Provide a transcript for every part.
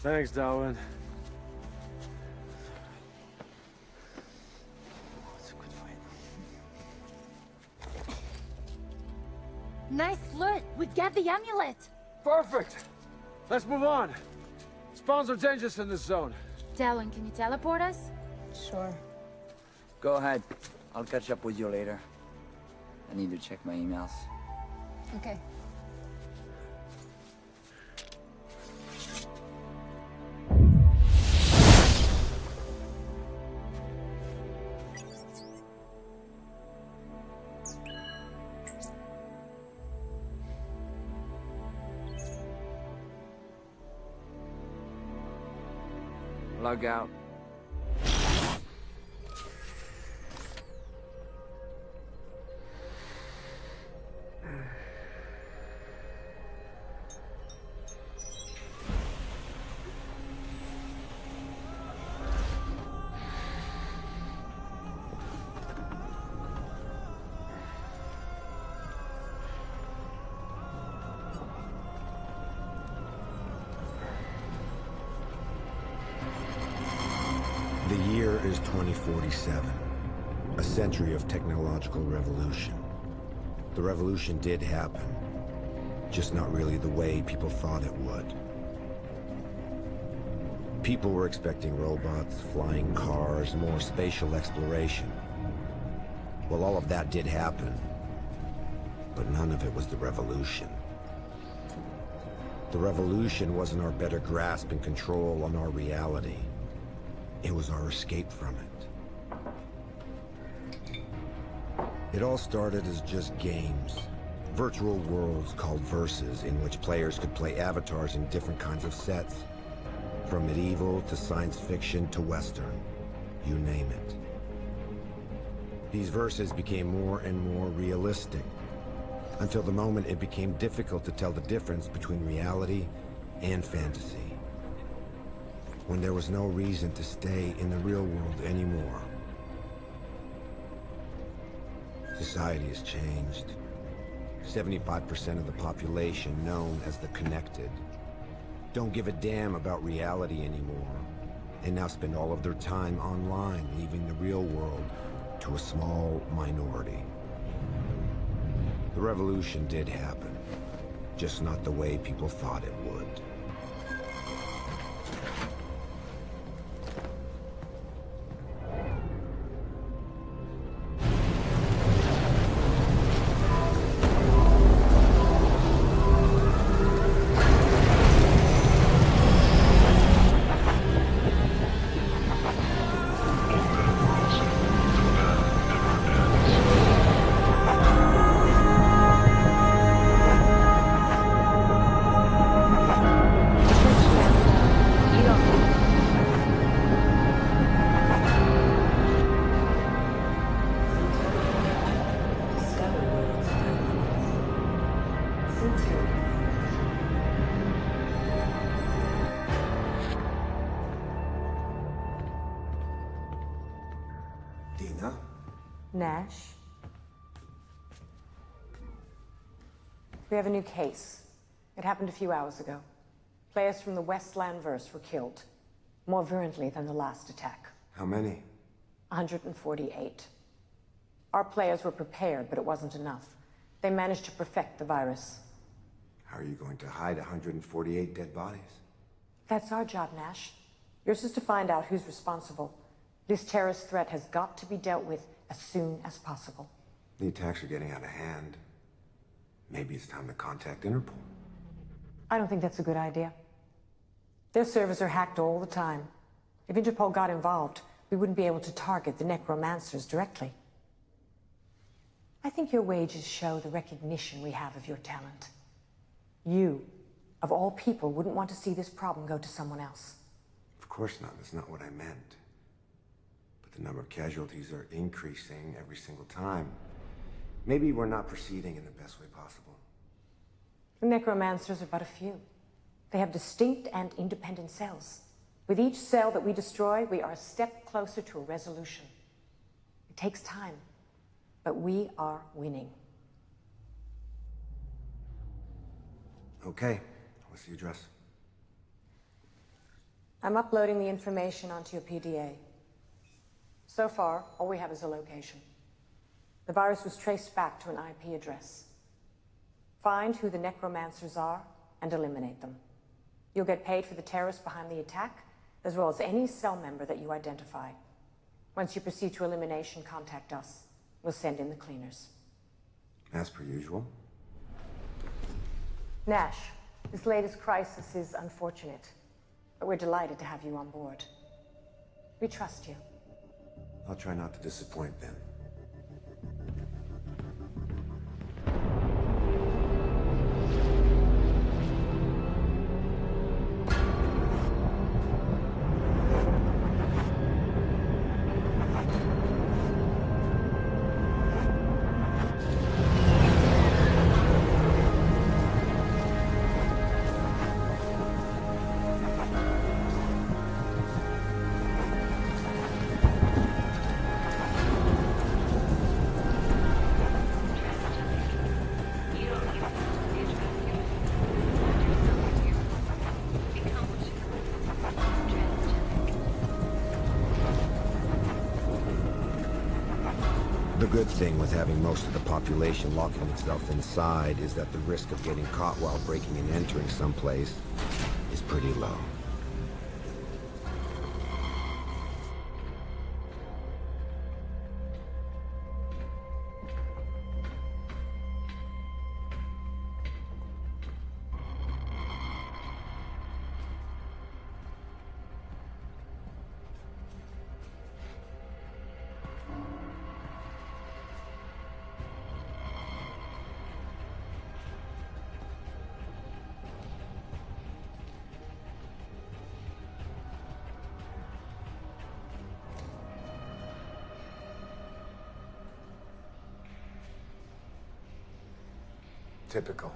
Thanks, Darwin. It's a good fight. Nice loot. We've got the amulet. Perfect. Let's move on. Spawns are dangerous in this zone. Talon, can you teleport us? Sure. Go ahead. I'll catch up with you later. I need to check my emails. Okay. Log out. The year is 2047, a century of technological revolution. The revolution did happen, just not really the way people thought it would. People were expecting robots, flying cars, more spatial exploration. Well, all of that did happen, but none of it was the revolution. The revolution wasn't our better grasp and control on our reality. It was our escape from it. It all started as just games. Virtual worlds called verses in which players could play avatars in different kinds of sets. From medieval to science fiction to Western. You name it. These verses became more and more realistic, until the moment it became difficult to tell the difference between reality and fantasy. When there was no reason to stay in the real world anymore. Society has changed. 75% of the population, known as the connected, don't give a damn about reality anymore, and now spend all of their time online, leaving the real world to a small minority. The revolution did happen, just not the way people thought it would. Nash? We have a new case. It happened a few hours ago. Players from the Westlandverse were killed, more virulently than the last attack. How many? 148. Our players were prepared, but it wasn't enough. They managed to perfect the virus. How are you going to hide 148 dead bodies? That's our job, Nash. Yours is to find out who's responsible. This terrorist threat has got to be dealt with as soon as possible. The attacks are getting out of hand. Maybe it's time to contact Interpol. I don't think that's a good idea. Their servers are hacked all the time. If Interpol got involved, we wouldn't be able to target the necromancers directly. I think your wages show the recognition we have of your talent. You, of all people, wouldn't want to see this problem go to someone else. Of course not. That's not what I meant. The number of casualties are increasing every single time. Maybe we're not proceeding in the best way possible. The necromancers are but a few. They have distinct and independent cells. With each cell that we destroy, we are a step closer to a resolution. It takes time, but we are winning. Okay, what's the address? I'm uploading the information onto your PDA. So far, all we have is a location. The virus was traced back to an IP address. Find who the necromancers are and eliminate them. You'll get paid for the terrorists behind the attack, as well as any cell member that you identify. Once you proceed to elimination, contact us. We'll send in the cleaners. As per usual. Nash, this latest crisis is unfortunate, but we're delighted to have you on board. We trust you. I'll try not to disappoint then. The good thing with having most of the population locking itself inside is that the risk of getting caught while breaking and entering someplace is pretty low. Typical.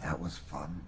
That was fun.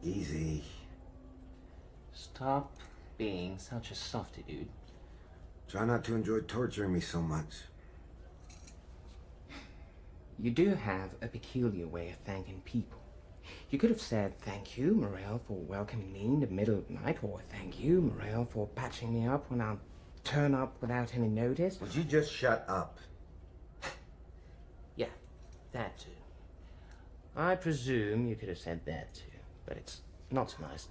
Easy. Stop being such a softy, dude. Try not to enjoy torturing me so much. You do have a peculiar way of thanking people. You could have said, thank you, Morel, for welcoming me in the middle of the night, or thank you, Morel, for patching me up when I turn up without any notice. Would you just shut up? Yeah, that too. I presume you could have said that too, but it's not so nice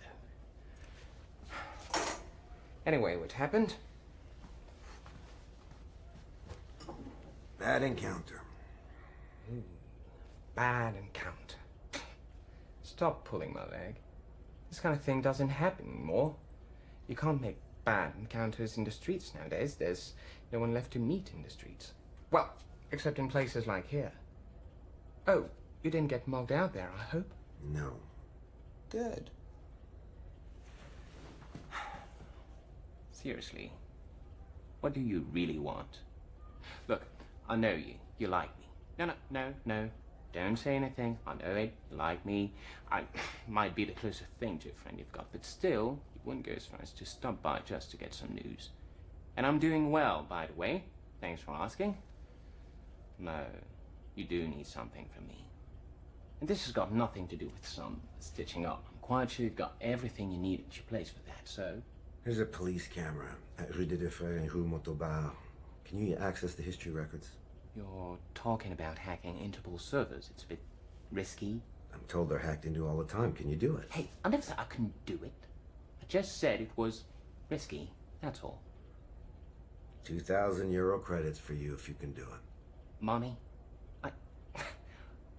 though. Anyway, what happened? Bad encounter. Bad encounter. Stop pulling my leg. This kind of thing doesn't happen anymore. You can't make bad encounters in the streets nowadays. There's no one left to meet in the streets. Well, except in places like here. Oh, you didn't get mugged out there, I hope? No. Good. Seriously, what do you really want? Look, I know you. You like me. No. Don't say anything. I know it. You like me. I might be the closest thing to a friend you've got, but still, you wouldn't go as far as to stop by just to get some news. And I'm doing well, by the way. Thanks for asking. No, you do need something from me. And this has got nothing to do with some stitching up. I'm quite sure you've got everything you need at your place for that, so... There's a police camera at Rue des Deux Frères and Rue Montauban. Can you access the history records? You're talking about hacking Interpol servers. It's a bit risky. I'm told they're hacked into all the time. Can you do it? Hey, I never said I couldn't do it. I just said it was risky. That's all. 2,000 euro credits for you if you can do it. Money?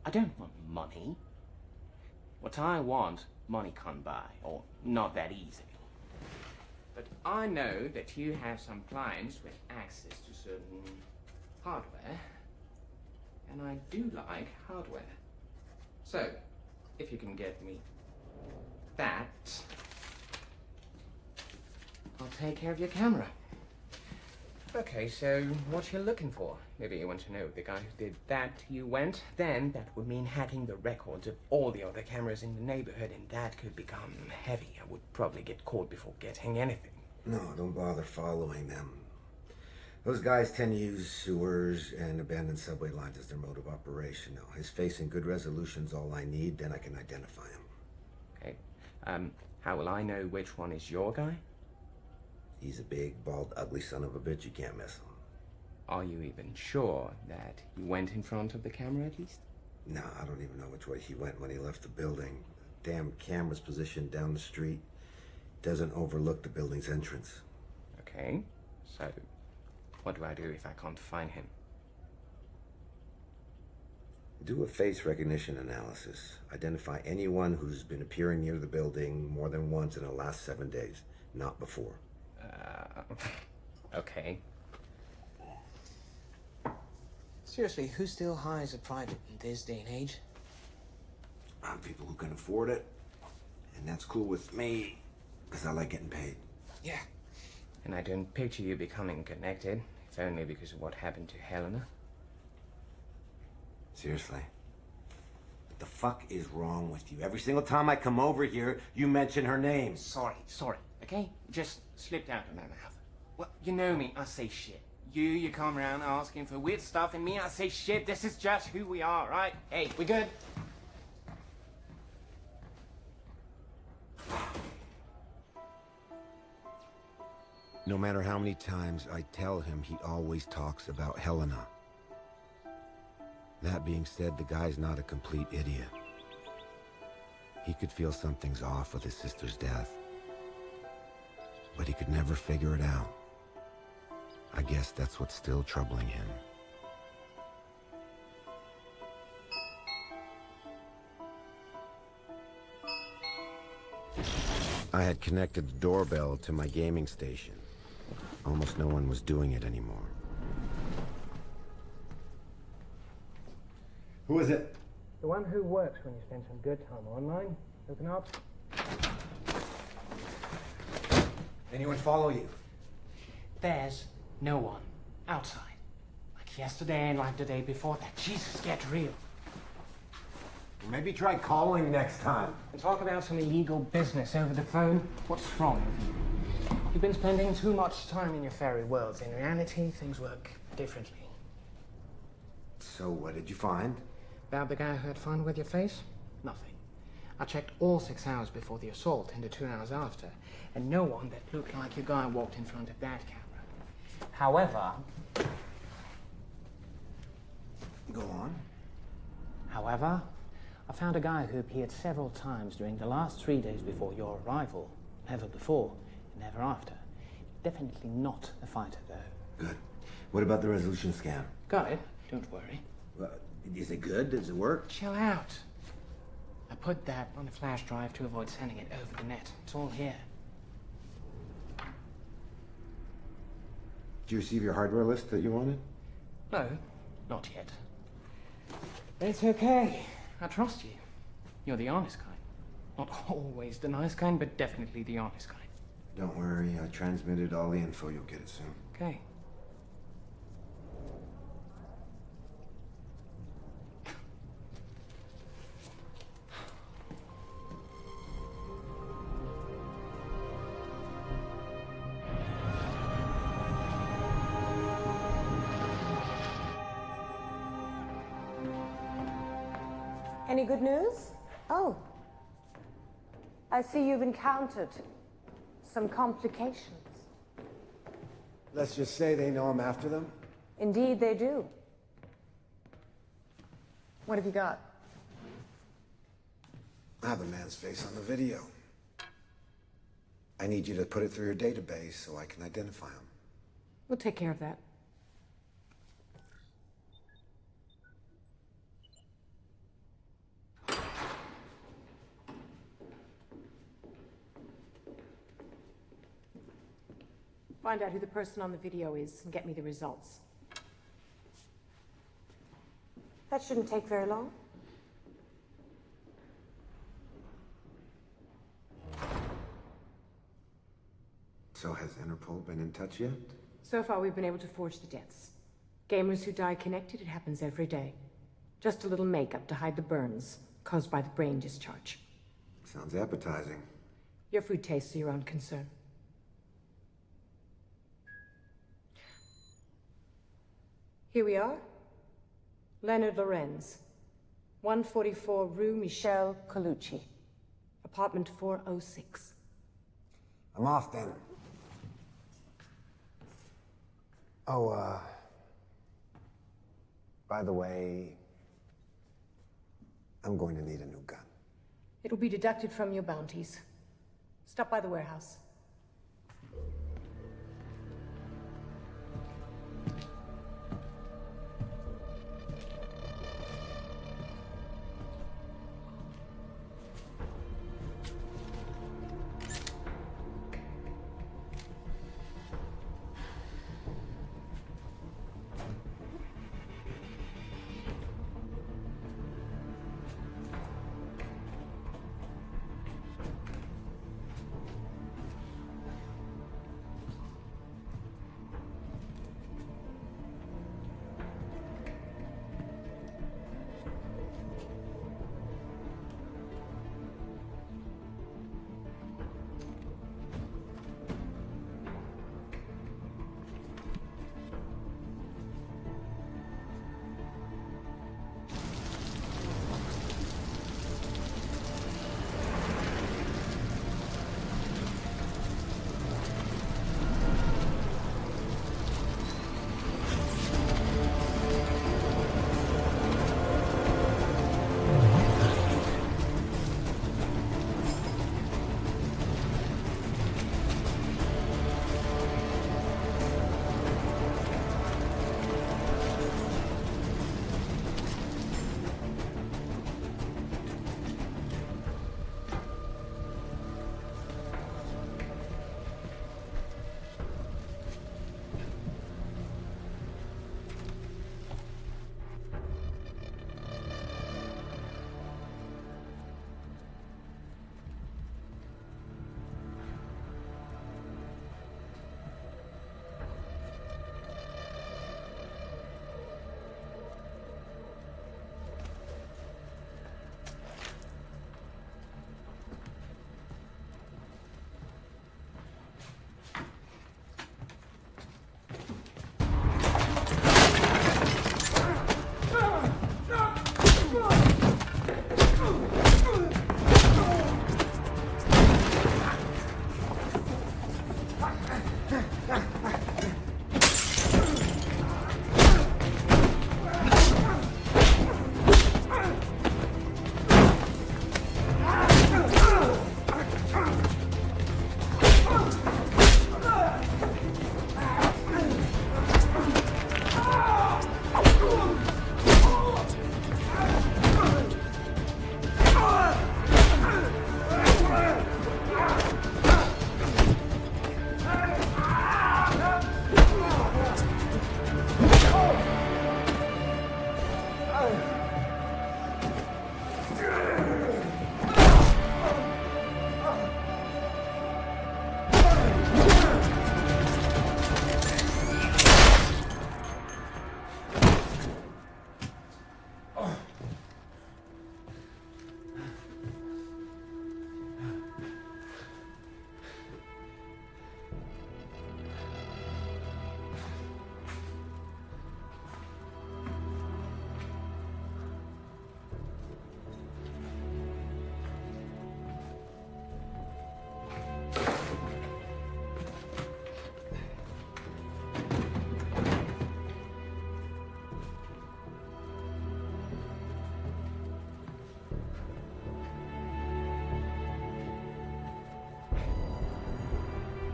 I don't want money. What I want, money can't buy, or not that easily. But I know that you have some clients with access to certain hardware, and I do like hardware. So, if you can get me that, I'll take care of your camera. Okay, so what you're looking for? Maybe you want to know the guy who did that to you went? Then that would mean hacking the records of all the other cameras in the neighborhood, and that could become heavy. I would probably get caught before getting anything. No, don't bother following them. Those guys tend to use sewers and abandoned subway lines as their mode of operation. Now, his face and good resolution's all I need, then I can identify him. Okay. How will I know which one is your guy? He's a big, bald, ugly son of a bitch. You can't miss him. Are you even sure that he went in front of the camera at least? No, I don't even know which way he went when he left the building. The damn camera's positioned down the street. Doesn't overlook the building's entrance. Okay, so what do I do if I can't find him? Do a face recognition analysis. Identify anyone who's been appearing near the building more than once in the last 7 days, not before. Okay. Seriously, who still hires a private in this day and age? People who can afford it. And that's cool with me, because I like getting paid. Yeah. And I don't picture you becoming connected, if only because of what happened to Helena. Seriously? What the fuck is wrong with you? Every single time I come over here, you mention her name. Sorry, okay? Just slipped out of my mouth. Well, you know me, I say shit. You come around asking for weird stuff, and me, I say shit. This is just who we are, right? Hey, we good? No matter how many times I tell him, he always talks about Helena. That being said, the guy's not a complete idiot. He could feel something's off with his sister's death, but he could never figure it out. I guess that's what's still troubling him. I had connected the doorbell to my gaming station. Almost no one was doing it anymore. Who is it? The one who works when you spend some good time online. Open up. Anyone follow you? There's no one outside. Like yesterday and like the day before that. Jesus, get real. Maybe try calling next time. And talk about some illegal business over the phone? What's wrong with you? You've been spending too much time in your fairy worlds. In reality, things work differently. So what did you find? About the guy who had fun with your face? Nothing. I checked all 6 hours before the assault and the 2 hours after, and no one that looked like your guy walked in front of that camera. However... Go on. However, I found a guy who appeared several times during the last 3 days before your arrival. Never before, and never after. Definitely not a fighter, though. Good. What about the resolution scan? Got it. Don't worry. Is it good? Does it work? Chill out. I put that on a flash drive to avoid sending it over the net. It's all here. Did you receive your hardware list that you wanted? No, not yet. It's okay. I trust you. You're the honest kind. Not always the nice kind, but definitely the honest kind. Don't worry, I transmitted all the info. You'll get it soon. Okay. Any good news? Oh. I see you've encountered some complications. Let's just say they know I'm after them. Indeed, they do. What have you got? I have a man's face on the video. I need you to put it through your database so I can identify him. We'll take care of that. Find out who the person on the video is and get me the results. That shouldn't take very long. So has Interpol been in touch yet? So far, we've been able to forge the deaths. Gamers who die connected, it happens every day. Just a little makeup to hide the burns caused by the brain discharge. Sounds appetizing. Your food tastes are your own concern. Here we are. Leonard Lorenz, 144 Rue Michel Colucci, apartment 406. I'm off then. Oh, by the way, I'm going to need a new gun. It'll be deducted from your bounties. Stop by the warehouse.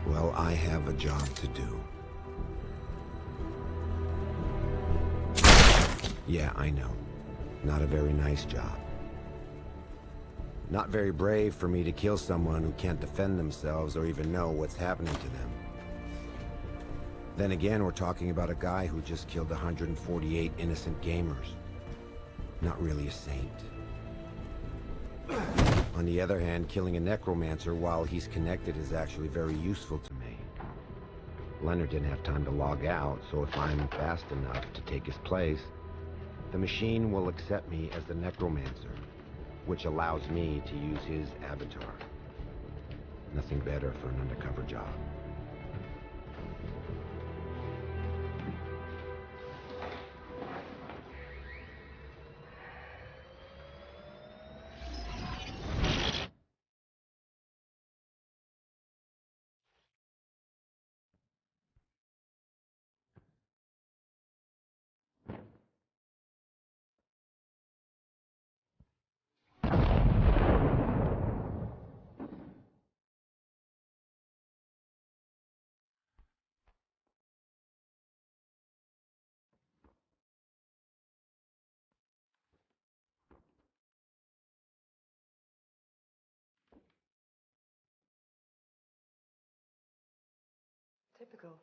Well, I have a job to do. Yeah, I know. Not a very nice job. Not very brave for me to kill someone who can't defend themselves or even know what's happening to them. Then again, we're talking about a guy who just killed 148 innocent gamers. Not really a saint. On the other hand, killing a necromancer while he's connected is actually very useful to me. Leonard didn't have time to log out, so if I'm fast enough to take his place, the machine will accept me as the necromancer, which allows me to use his avatar. Nothing better for an undercover job. Typical.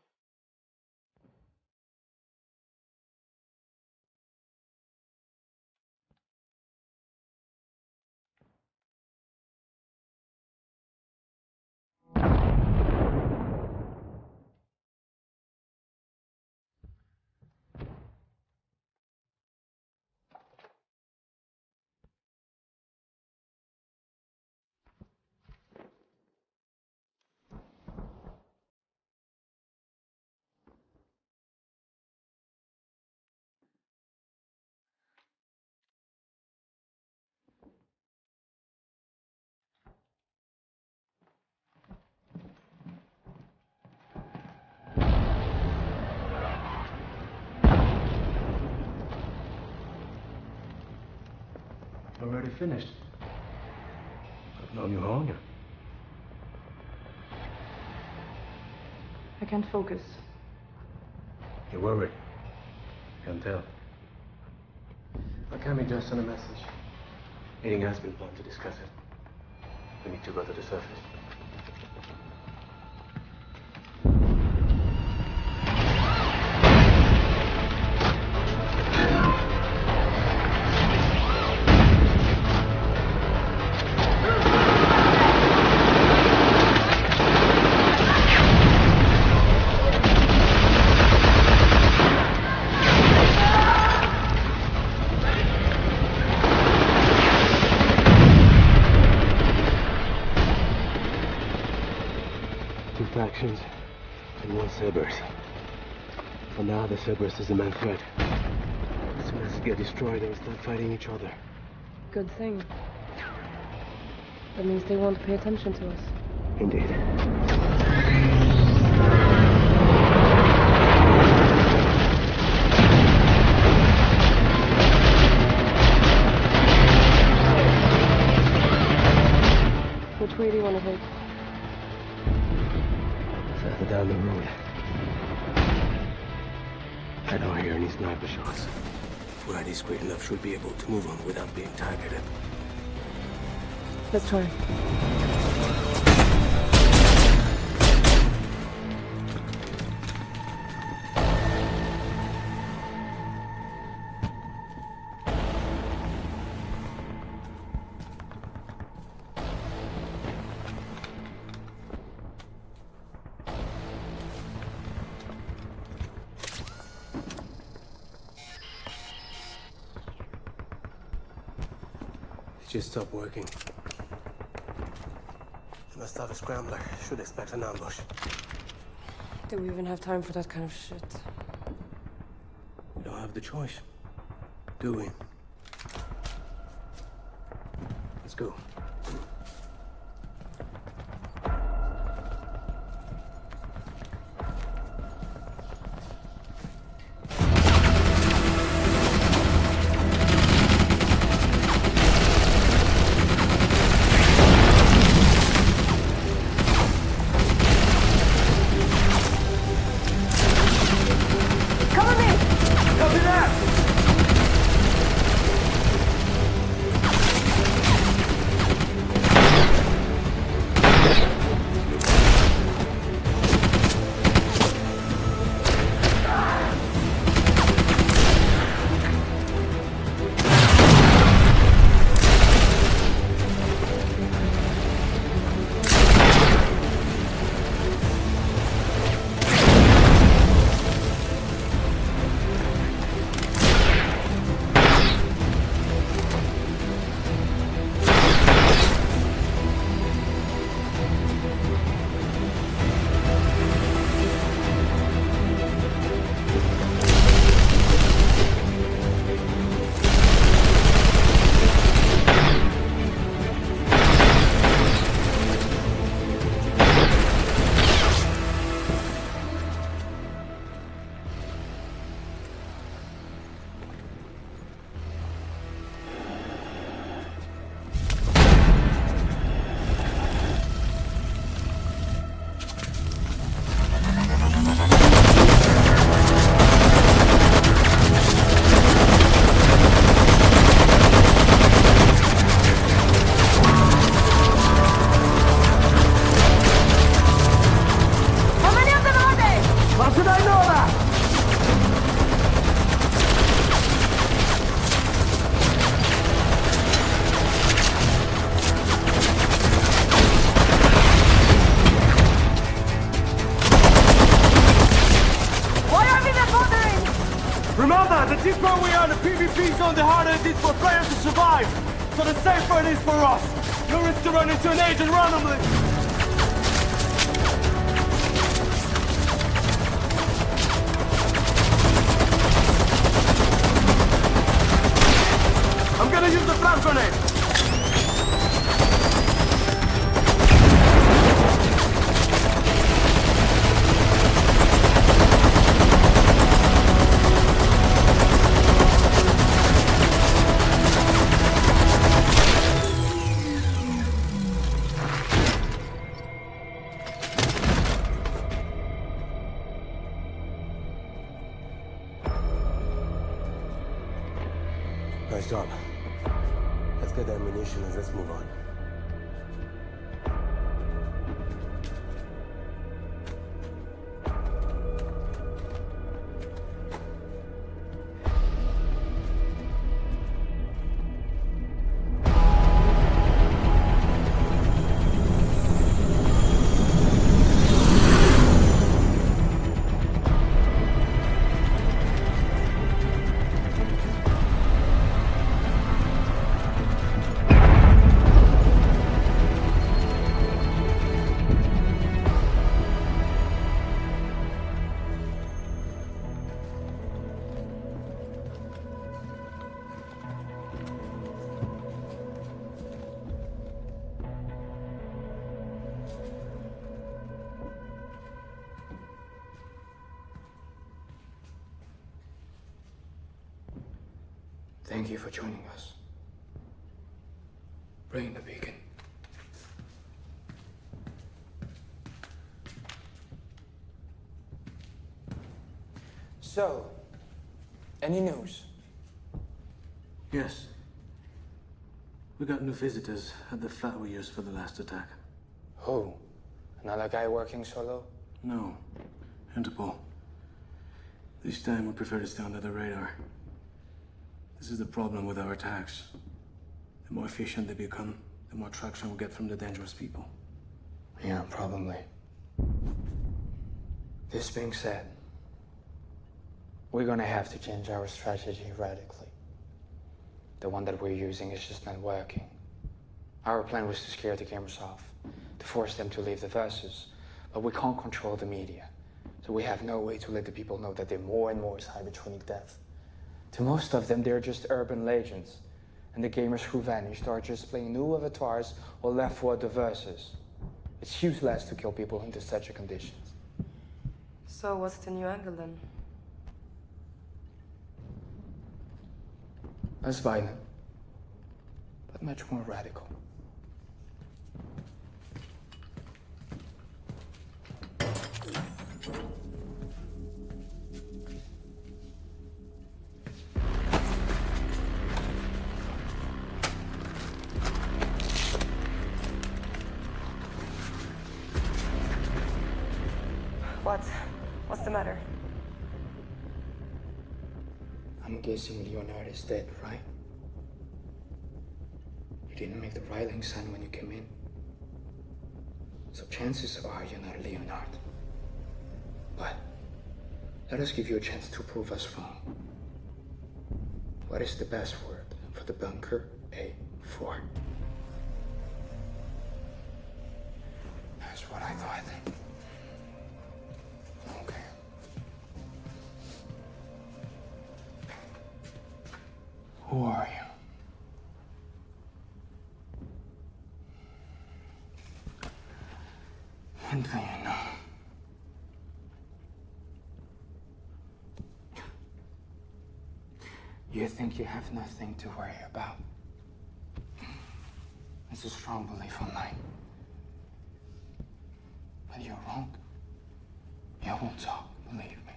Already finished. I've known you longer. I can't focus. You're worried. Can tell. Kami just sent a message. Meeting has been planned to discuss it. We need to go to the surface. Factions and one Cerberus. For now, the Cerberus is the main threat. As soon as it gets destroyed, they will start fighting each other. Good thing. That means they won't pay attention to us. Indeed. Which way do you want to take? Further down the road. I don't hear any sniper shots. If we're discreet enough, should be able to move on without being targeted. Let's try. Just stop working. You must have a scrambler. Should expect an ambush. Do we even have time for that kind of shit? We don't have the choice, do we? Let's go. Yeah, the deeper we are in the PvP zone, the harder it is for players to survive. So the safer it is for us. No risk to run into an agent randomly. I'm gonna use the flash grenade. Nice job. Let's get the ammunition and let's move on. Thank you for joining us. Bring the beacon. So, any news? Yes. We got new visitors at the flat we used for the last attack. Who? Another guy working solo? No. Interpol. This time we prefer to stay under the radar. This is the problem with our attacks. The more efficient they become, the more traction we get from the dangerous people. Yeah, probably. This being said, we're gonna have to change our strategy radically. The one that we're using is just not working. Our plan was to scare the gamers off, to force them to leave the verses, but we can't control the media. So we have no way to let the people know that they're more and more cybertronic death. To most of them, they're just urban legends. And the gamers who vanished are just playing new avatars or left for the verses. It's useless to kill people into such conditions. So what's the new angle then? Less violent, but much more radical. What's the matter? I'm guessing Leonard is dead, right? You didn't make the riling sign when you came in. So chances are you're not Leonard. But let us give you a chance to prove us wrong. What is the password for the bunker A4? That's what I thought. Okay. Who are you? And do you know? You think you have nothing to worry about. It's a strong belief of mine. But you're wrong. You won't talk, believe me.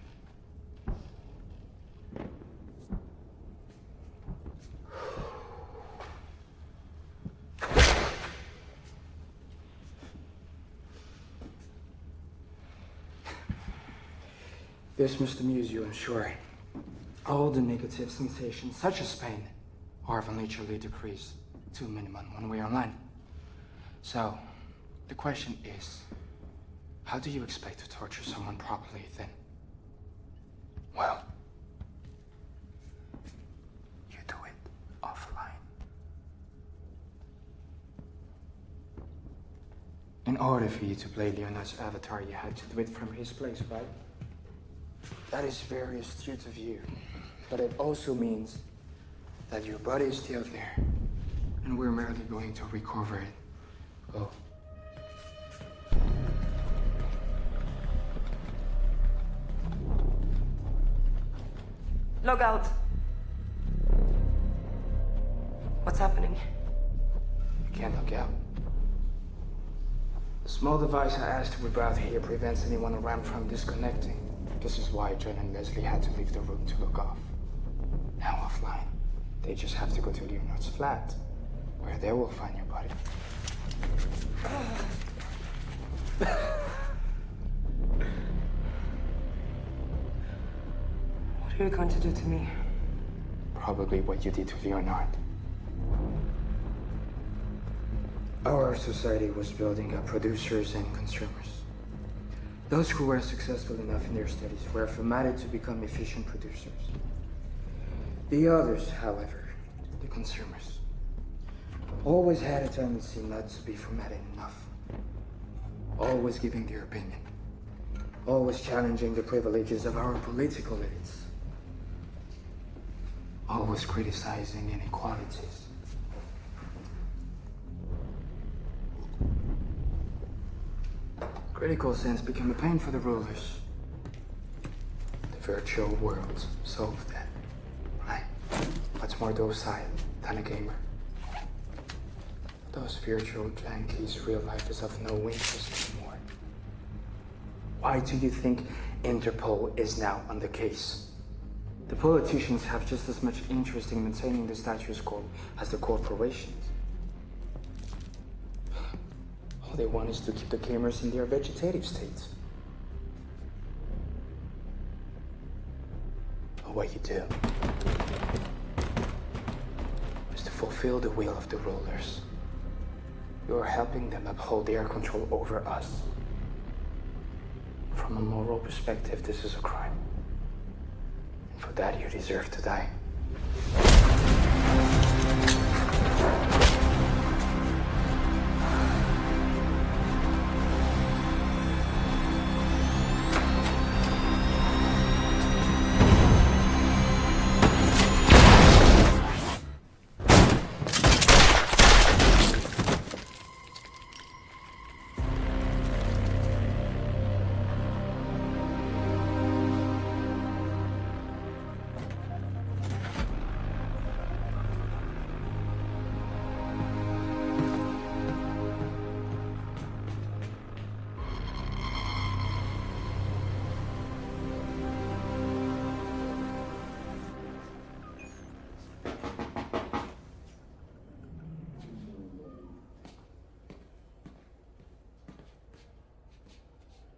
This must amuse you, I'm sure. All the negative sensations, such as pain, are eventually decreased to a minimum when we are online. So, the question is, how do you expect to torture someone properly then? Well, order for you to play Leonard's avatar, you had to do it from his place, right? That is very astute of you. But it also means that your body is still there, and we're merely going to recover it. Oh. Log out. What's happening? I can't log out. The small device I asked to reroute here prevents anyone around from disconnecting. This is why John and Leslie had to leave the room to log off. Now offline, they just have to go to Leonard's flat, where they will find your body. What are you going to do to me? Probably what you did to Leonard. Our society was building up producers and consumers. Those who were successful enough in their studies were formatted to become efficient producers. The others, however, the consumers, always had a tendency not to be formatted enough. Always giving their opinion. Always challenging the privileges of our political elites. Always criticizing inequalities. Critical sense became a pain for the rulers. The virtual world solved that, right? Much more docile than a gamer. Those virtual junkies' real life is of no interest anymore. Why do you think Interpol is now on the case? The politicians have just as much interest in maintaining the status quo as the corporations. All they want is to keep the gamers in their vegetative states. But what you do is to fulfill the will of the rulers. You're helping them uphold their control over us. From a moral perspective, this is a crime. And for that, you deserve to die.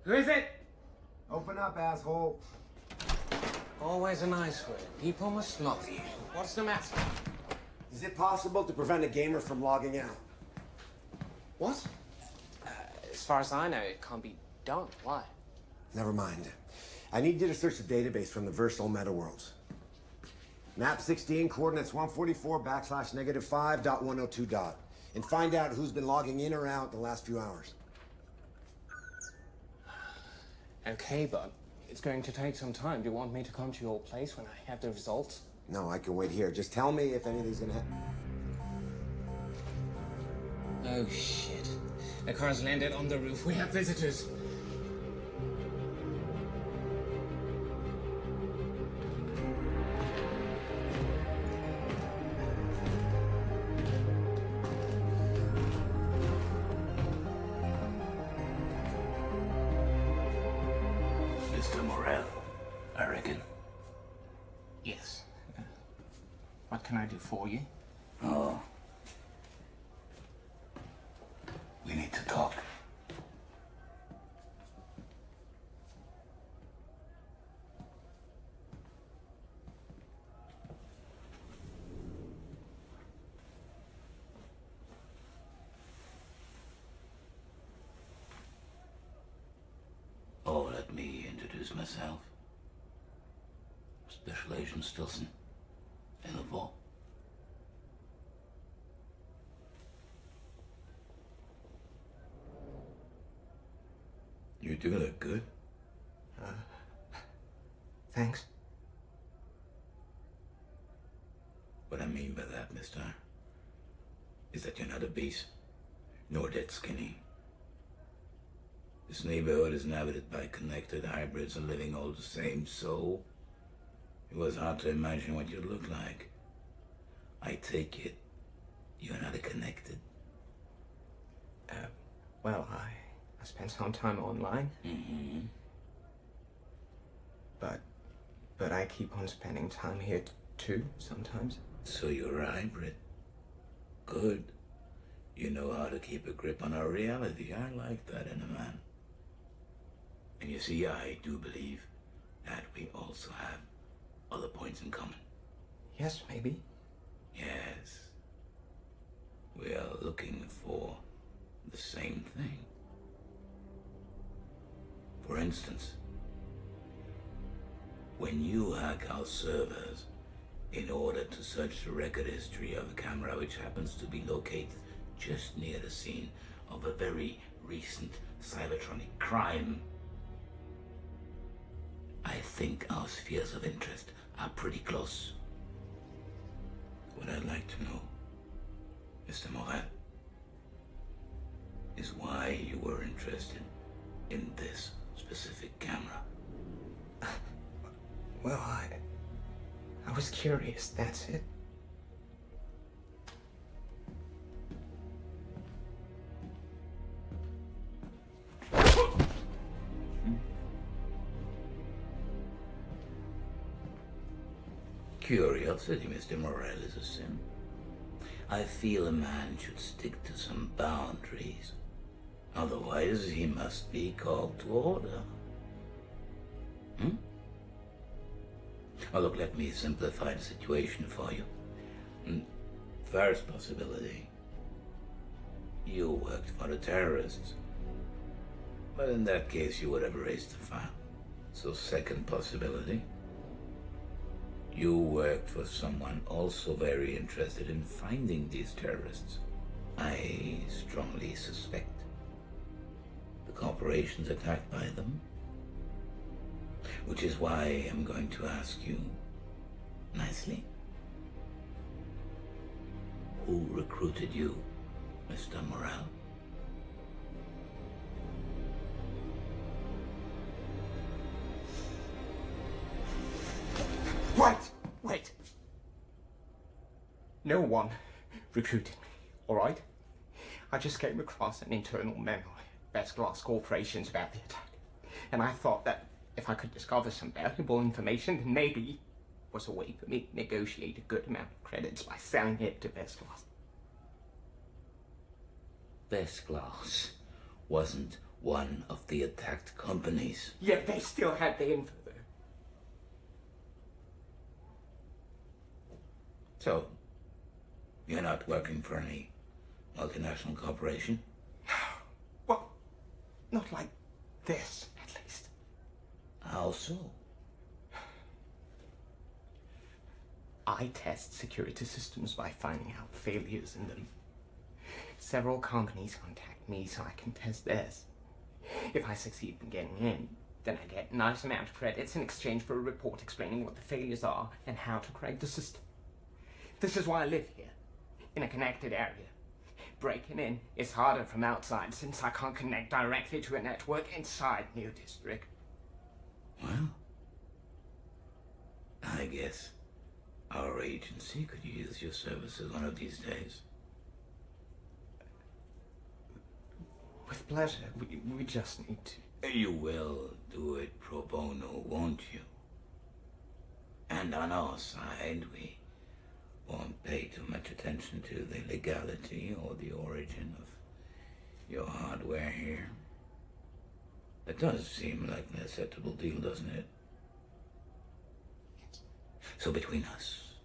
Who is it? Open up, asshole. Always a nice word. People must love you. What's the matter? Is it possible to prevent a gamer from logging out? What? As far as I know, it can't be done. Why? Never mind. I need you to search the database from the Versal Meta Worlds. Map 16, coordinates 144/-5.102. And find out who's been logging in or out the last few hours. Okay, but it's going to take some time. Do you want me to come to your place when I have the results? No, I can wait here. Just tell me if anything's gonna happen. Oh, shit. The car's landed on the roof. We have visitors. Mr. Morel, I reckon. Yes. What can I do for you? Oh. We need to talk. Oh, let me introduce myself. Special Agent Stilson. Interpol. do look good. Thanks. What I mean by that, mister, is that you're not obese, nor dead skinny. This neighborhood is inhabited by connected hybrids and living all the same, so it was hard to imagine what you'd look like. I take it you're not connected. Well, I spent some time online. Mm-hmm. But I keep on spending time here too, sometimes. So you're a hybrid. Good. You know how to keep a grip on our reality. I like that in a man. And you see, I do believe that we also have other points in common. Yes, maybe. Yes. We are looking for the same thing. For instance, when you hack our servers in order to search the record history of a camera which happens to be located just near the scene of a very recent cybertronic crime, I think our spheres of interest are pretty close. What I'd like to know, Mr. Morel, is why you were interested in this specific camera. Well, I was curious, that's it. Curiosity, Mr. Morel, is a sin. I feel a man should stick to some boundaries. Otherwise, he must be called to order. Oh, look, let me simplify the situation for you. First possibility, you worked for the terrorists. But in that case, you would have erased the file. So second possibility, you worked for someone also very interested in finding these terrorists. I strongly suspect the corporations attacked by them. Which is why I'm going to ask you, nicely, who recruited you, Mr. Morel? Wait! No one recruited me, all right? I just came across an internal memo at Best Glass Corporations about the attack. And I thought that if I could discover some valuable information, then maybe it was a way for me to negotiate a good amount of credits by selling it to Best Glass. Best Glass wasn't one of the attacked companies. Yet they still had the info, though. So, you're not working for any multinational corporation? Well, not like this, at least. How so? I test security systems by finding out failures in them. Several companies contact me so I can test theirs. If I succeed in getting in, then I get a nice amount of credits in exchange for a report explaining what the failures are and how to correct the system. This is why I live here, in a connected area. Breaking in is harder from outside since I can't connect directly to a network inside New District. Well, I guess our agency could use your services one of these days. With pleasure. We just need to. You will do it pro bono, won't you? And on our side, we won't pay too much attention to the legality or the origin of your hardware here. It does seem like an acceptable deal, doesn't it? So between us,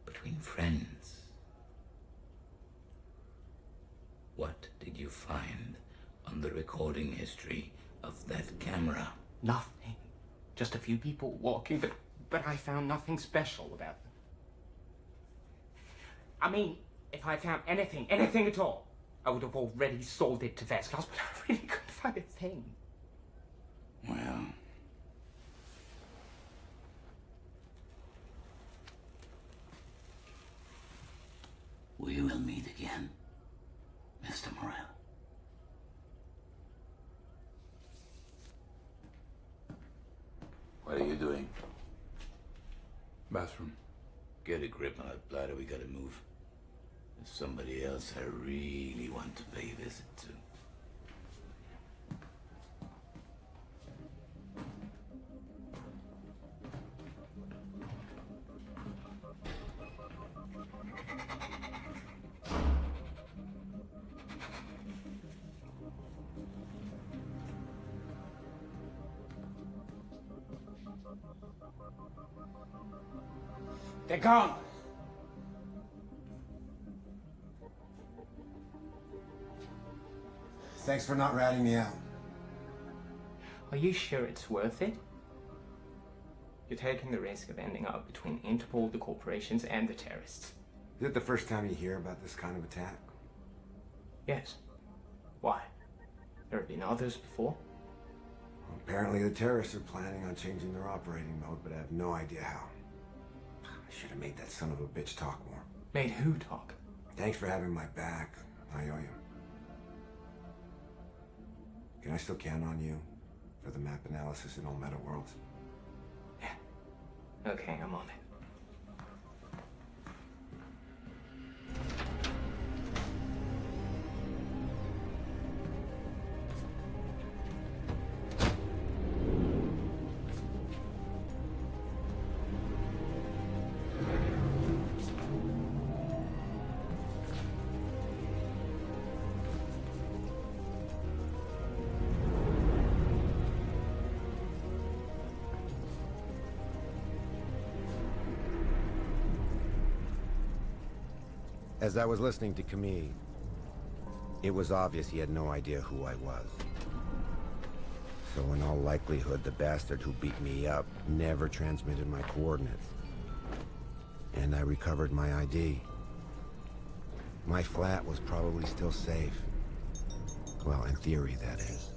between friends, what did you find on the recording history of that camera? Nothing. Just a few people walking, but I found nothing special about them. I mean, if I found anything at all, I would have already sold it to first class, but I really couldn't find a thing. Well, we will meet again, Mr. Morel. What are you doing? Bathroom. Get a grip on that bladder, we gotta move. There's somebody else I really want to pay a visit to. They're gone. Thanks for not ratting me out. Are you sure it's worth it? You're taking the risk of ending up between Interpol, the corporations, and the terrorists. Is it the first time you hear about this kind of attack? Yes. Why? There have been others before? Well, apparently the terrorists are planning on changing their operating mode, but I have no idea how. I should have made that son of a bitch talk more. Made who talk? Thanks for having my back. I owe you. Can I still count on you for the map analysis in all meta worlds? Yeah. Okay, I'm on it. As I was listening to Camille, it was obvious he had no idea who I was. So in all likelihood, the bastard who beat me up never transmitted my coordinates. And I recovered my ID. My flat was probably still safe. Well, in theory, that is.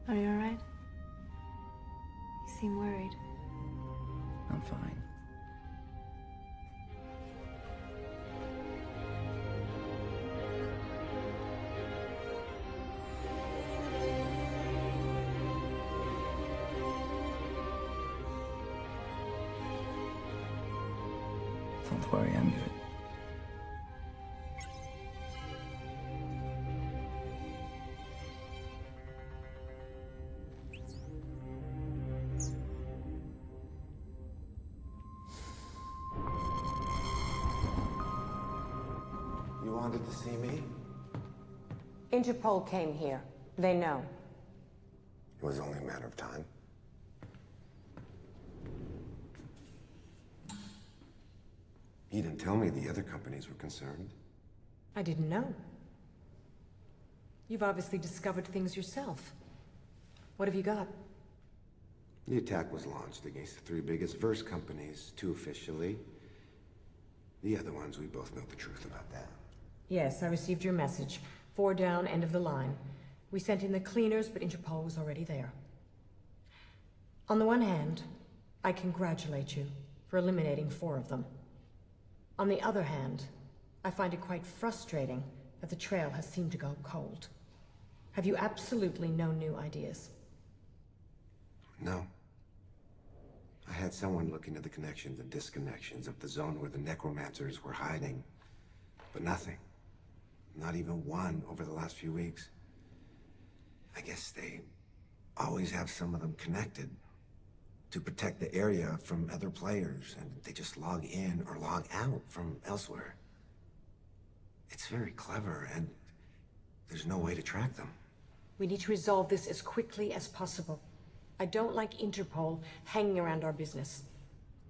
Are you alright? You seem worried. I'm fine. Don't worry, I'm good. You wanted to see me? Interpol came here. They know. was only a matter of time. He didn't tell me the other companies were concerned. I didn't know. You've obviously discovered things yourself. What have you got? The attack was launched against the three biggest verse companies, two officially. The other ones, we both know the truth about that. Yes, I received your message. 4 down, end of the line. We sent in the cleaners, but Interpol was already there. On the one hand, I congratulate you for eliminating 4 of them. On the other hand, I find it quite frustrating that the trail has seemed to go cold. Have you absolutely no new ideas? No. I had someone look into the connections and disconnections of the zone where the necromancers were hiding, but nothing. Not even one over the last few weeks. I guess they always have some of them connected to protect the area from other players, and they just log in or log out from elsewhere. It's very clever, and there's no way to track them. We need to resolve this as quickly as possible. I don't like Interpol hanging around our business.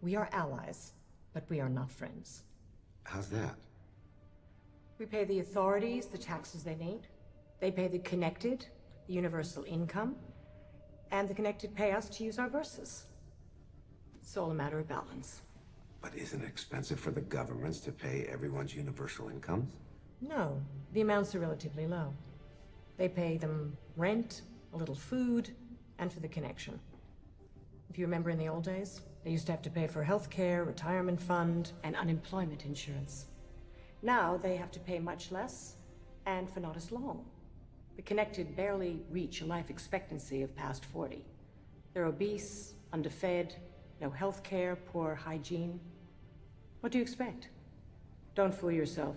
We are allies, but we are not friends. How's that? We pay the authorities the taxes they need. They pay the connected the universal income, and the connected pay us to use our verses. It's all a matter of balance. But isn't it expensive for the governments to pay everyone's universal incomes? No, the amounts are relatively low. They pay them rent, a little food, and for the connection. If you remember in the old days, they used to have to pay for healthcare, retirement fund, and unemployment insurance. Now they have to pay much less, and for not as long. The connected barely reach a life expectancy of past 40. They're obese, underfed, no healthcare, poor hygiene. What do you expect? Don't fool yourself.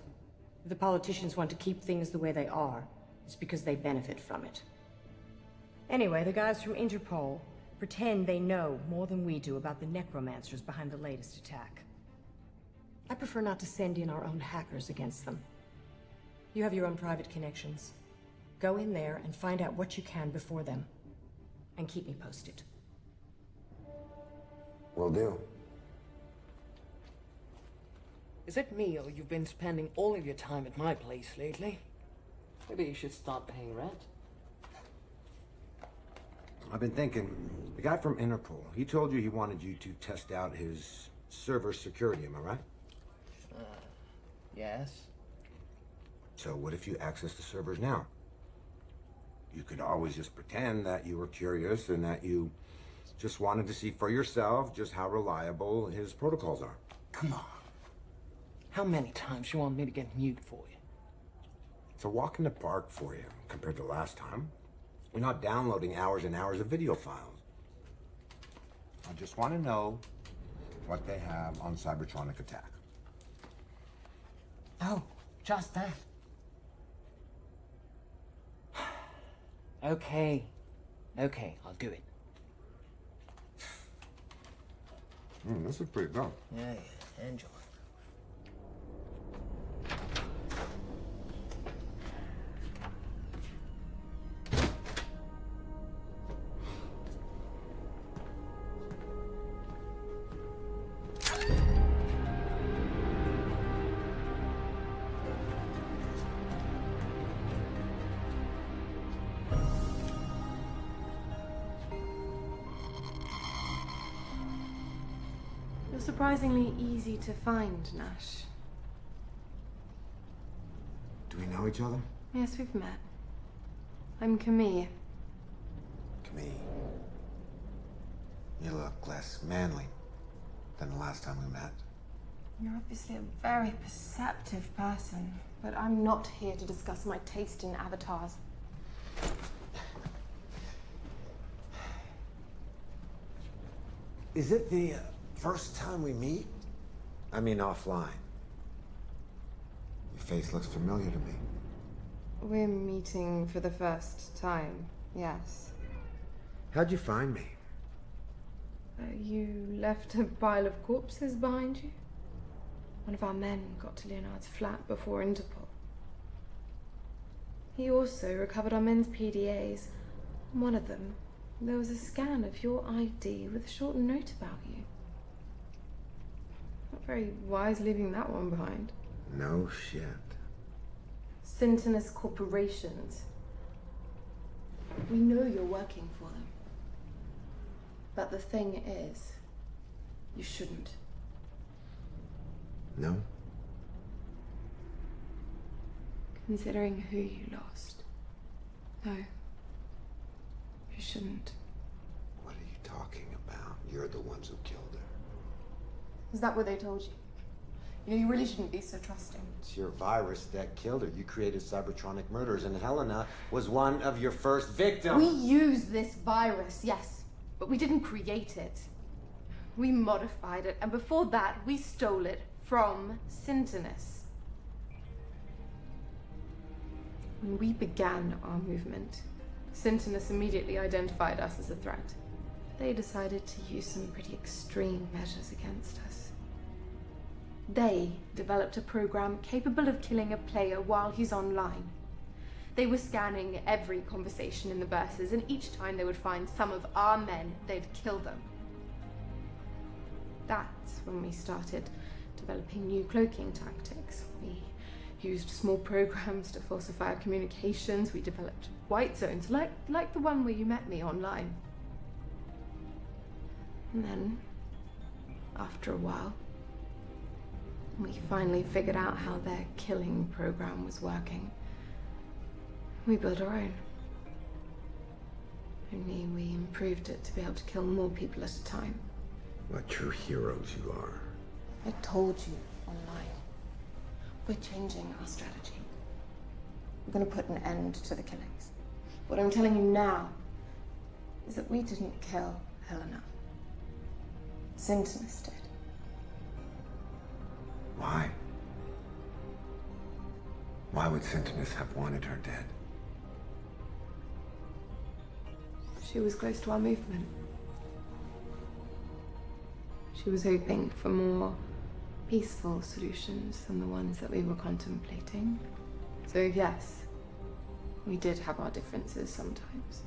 If the politicians want to keep things the way they are, it's because they benefit from it. Anyway, the guys from Interpol pretend they know more than we do about the necromancers behind the latest attack. I prefer not to send in our own hackers against them. You have your own private connections. Go in there and find out what you can before them. And keep me posted. Will do. Is it me, or you've been spending all of your time at my place lately? Maybe you should start paying rent. I've been thinking, the guy from Interpol, he told you he wanted you to test out his server security, am I right? Yes. So what if you access the servers now? You could always just pretend that you were curious and that you just wanted to see for yourself just how reliable his protocols are. Come on. How many times you want me to get mute for you? It's a walk in the park for you compared to last time. You're not downloading hours and hours of video files. I just want to know what they have on Cybertronic Attack. Oh, just that. Okay. Okay, I'll do it. This is pretty good. Yeah, enjoy. You're surprisingly easy to find, Nash. Do we know each other? Yes, we've met. I'm Camille. Camille. You look less manly than the last time we met. You're obviously a very perceptive person, but I'm not here to discuss my taste in avatars. Is it the first time we meet? I mean offline. Your face looks familiar to me. We're meeting for the first time, yes. How'd you find me? You left a pile of corpses behind you? One of our men got to Leonard's flat before Interpol. He also recovered our men's PDAs. One of them There was a scan of your ID with a short note about you. Not very wise leaving that one behind. No shit. Syntonous corporations. We know you're working for them. But the thing is, you shouldn't. No? Considering who you lost. No. You shouldn't. What are you talking about? You're the ones who killed her. Is that what they told you? You know, you really shouldn't be so trusting. It's your virus that killed her. You created cybertronic murders, and Helena was one of your first victims. We used this virus, yes, but we didn't create it. We modified it, and before that, we stole it from Syntonous. When we began our movement, Syntonous immediately identified us as a threat. They decided to use some pretty extreme measures against us. They developed a program capable of killing a player while he's online. They were scanning every conversation in the verses, and each time they would find some of our men, they'd kill them. That's when we started developing new cloaking tactics. We used small programs to falsify our communications. We developed white zones, like the one where you met me online. And then, after a while, we finally figured out how their killing program was working. We built our own. Only we improved it to be able to kill more people at a time. What true heroes you are. I told you online. We're changing our strategy. We're going to put an end to the killings. What I'm telling you now is that we didn't kill Helena. Syntonous did. Why? Why would Syntonous have wanted her dead? She was close to our movement. She was hoping for more peaceful solutions than the ones that we were contemplating. So yes, we did have our differences sometimes.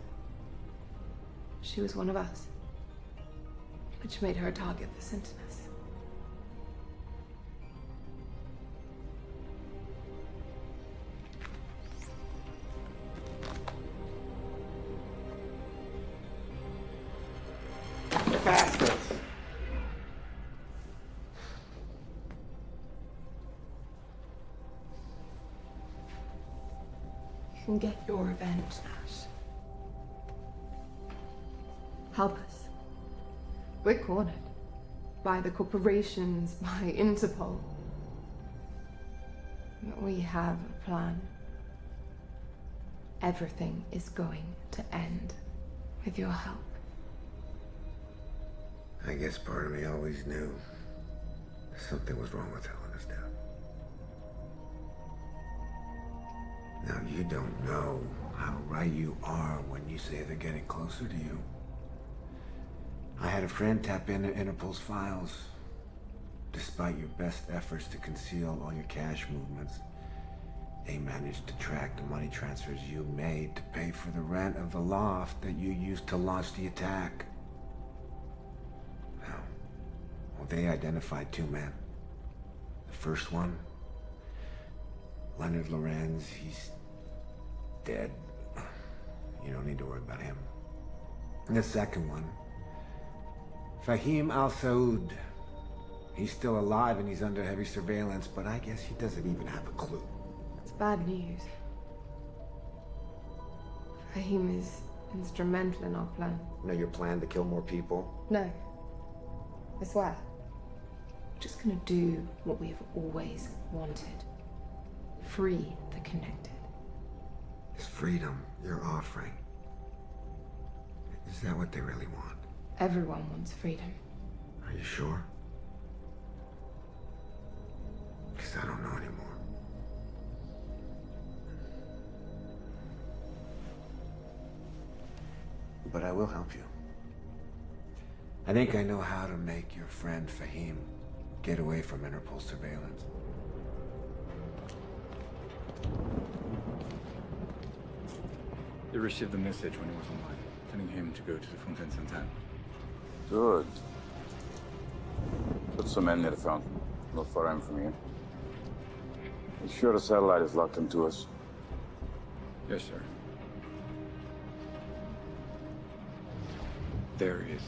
She was one of us, which made her a target for Syntonous. Bastards. You can get your revenge, Nash. Help us. We're cornered. By the corporations, by Interpol. But we have a plan. Everything is going to end with your help. I guess part of me always knew something was wrong with Helena's death. Now, you don't know how right you are when you say they're getting closer to you. I had a friend tap into Interpol's files. Despite your best efforts to conceal all your cash movements, they managed to track the money transfers you made to pay for the rent of the loft that you used to launch the attack. Well, they identified two men. The first one, Leonard Lorenz, he's dead. You don't need to worry about him. And the second one, Fahim Al-Saud. He's still alive and he's under heavy surveillance, but I guess he doesn't even have a clue. It's bad news. Fahim is instrumental in our plan. You know your plan to kill more people? No. I swear. We're just gonna do what we've always wanted. Free the connected. This freedom you're offering, is that what they really want? Everyone wants freedom. Are you sure? Because I don't know anymore. But I will help you. I think I know how to make your friend Fahim get away from Interpol surveillance. He received the message when he was online. telling him to go to the Fontaine Sainte-Anne. Good. Put some men near the fountain. Not far in from here. Be sure the satellite is locked into us. Yes, sir. There he is.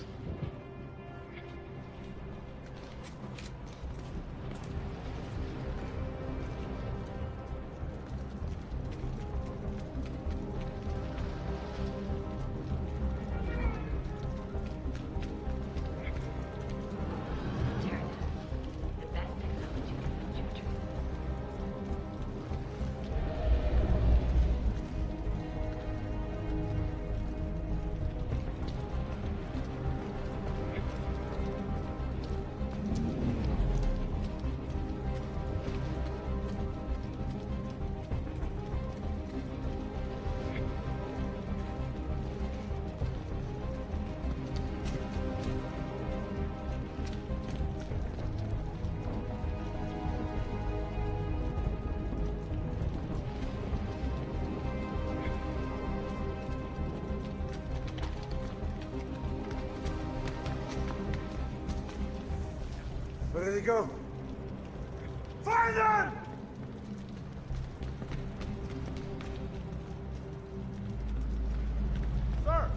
Where did he go? Find them! Sir!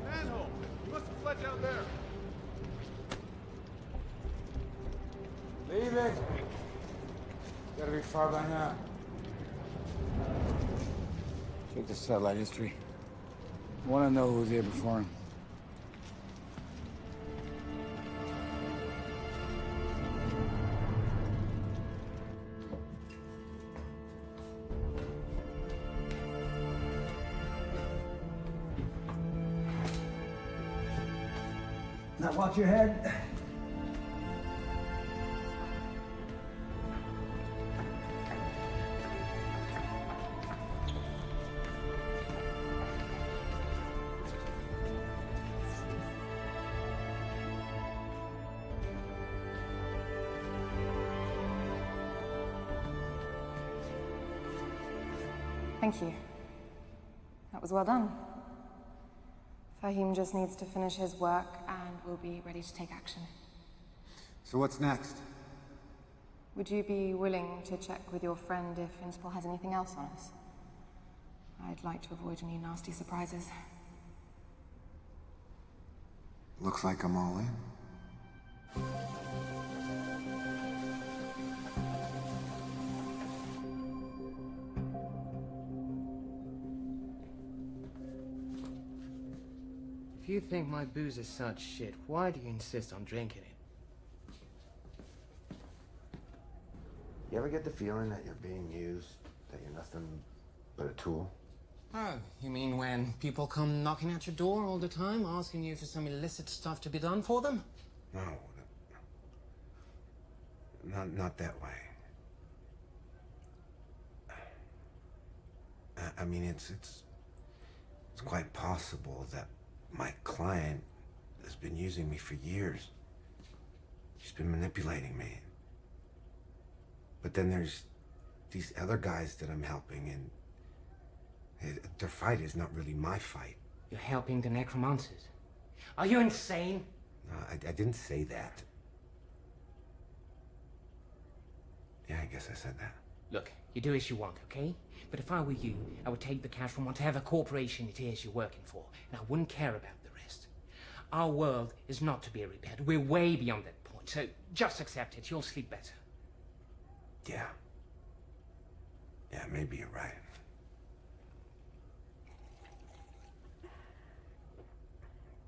Manhole! You must have fled down there. Leave it. Gotta be far by now. Check the satellite history. I want to know who was here before him. Now watch your head. Thank you. That was well done. Fahim just needs to finish his work and we'll be ready to take action. So what's next? Would you be willing to check with your friend if Interpol has anything else on us? I'd like to avoid any nasty surprises. Looks like I'm all in. If you think my booze is such shit, why do you insist on drinking it? You ever get the feeling that you're being used, that you're nothing but a tool? Oh, you mean when people come knocking at your door all the time, asking you for some illicit stuff to be done for them? No. Not that way. I mean, it's quite possible that my client has been using me for years. She's been manipulating me. But then there's these other guys that I'm helping, and their fight is not really my fight. You're helping the necromancers. Are you insane? No, I didn't say that. Yeah, I guess I said that. Look, you do as you want, okay? But if I were you, I would take the cash from whatever corporation it is you're working for, and I wouldn't care about the rest. Our world is not to be repaired. We're way beyond that point, so just accept it. You'll sleep better. Yeah. Yeah, maybe you're right.